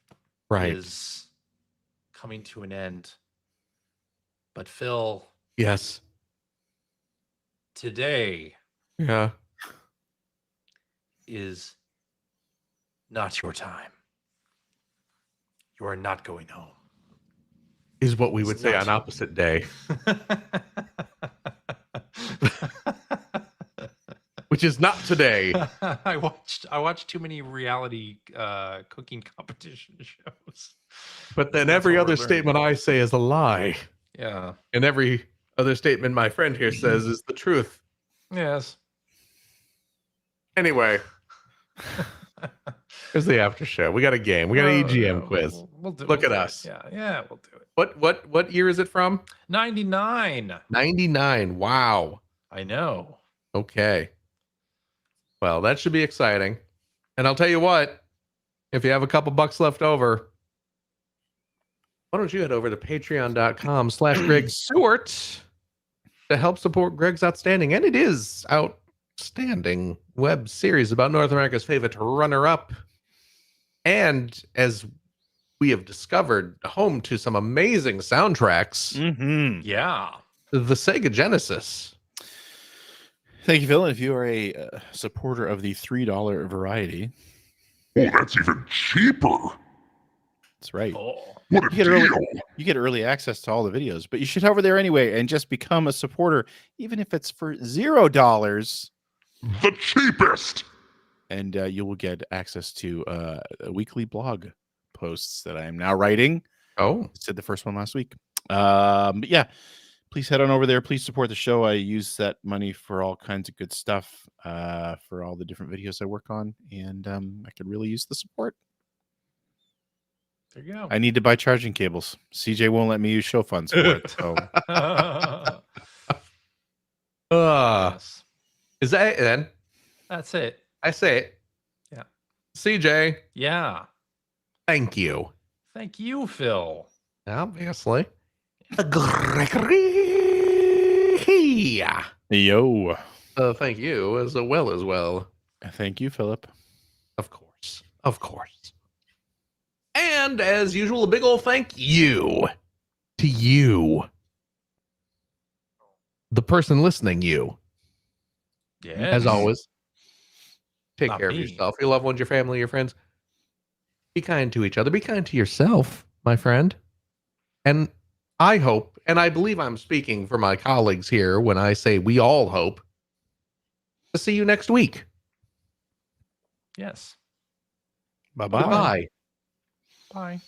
is coming to an end. But Phil, yes, today is not your time. You are not going home. Is what we would say on opposite day. Which is not today. I watched too many reality cooking competition shows. But then every other statement I say is a lie. Yeah. And every other statement my friend here says is the truth. Yes. Anyway. Here's the after show. We got a game. We got an EGM quiz. Look at us. Yeah, we'll do it. What year is it from? 99. 99. Wow. I know. Okay. Well, that should be exciting. And I'll tell you what, if you have a couple bucks left over, why don't you head over to patreon.com/Greg Stewart to help support Greg's outstanding, and it is outstanding web series about North America's favorite runner-up. And as we have discovered, home to some amazing soundtracks. Mm-hmm. Yeah. The Sega Genesis. Thank you, Phil. And if you are a supporter of the $3 variety. Oh, that's even cheaper. That's right. Oh. What a deal. You get early access to all the videos, but you should head over there anyway and just become a supporter, even if it's for $0. The cheapest. And you will get access to weekly blog posts that I am now writing. Oh, I did the first one last week. But yeah, please head on over there. Please support the show. I use that money for all kinds of good stuff, for all the different videos I work on, and I could really use the support. There you go. I need to buy charging cables. CJ won't let me use show funds for it. So Yes. Is that it then? That's it. I say it. Yeah. CJ, Yeah. thank you. Thank you, Phil. Obviously. Gregory. yo. Thank you as well. Thank you, Philip. Of course. And as usual, a big old thank you to you. The person listening, you. Yeah. As always. Take Not care of me. yourself, your loved ones, your family, your friends. Be kind to each other. Be kind to yourself, my friend. And I hope, and I believe I'm speaking for my colleagues here when I say we all hope to see you next week. Yes. Bye-bye. Goodbye. Bye.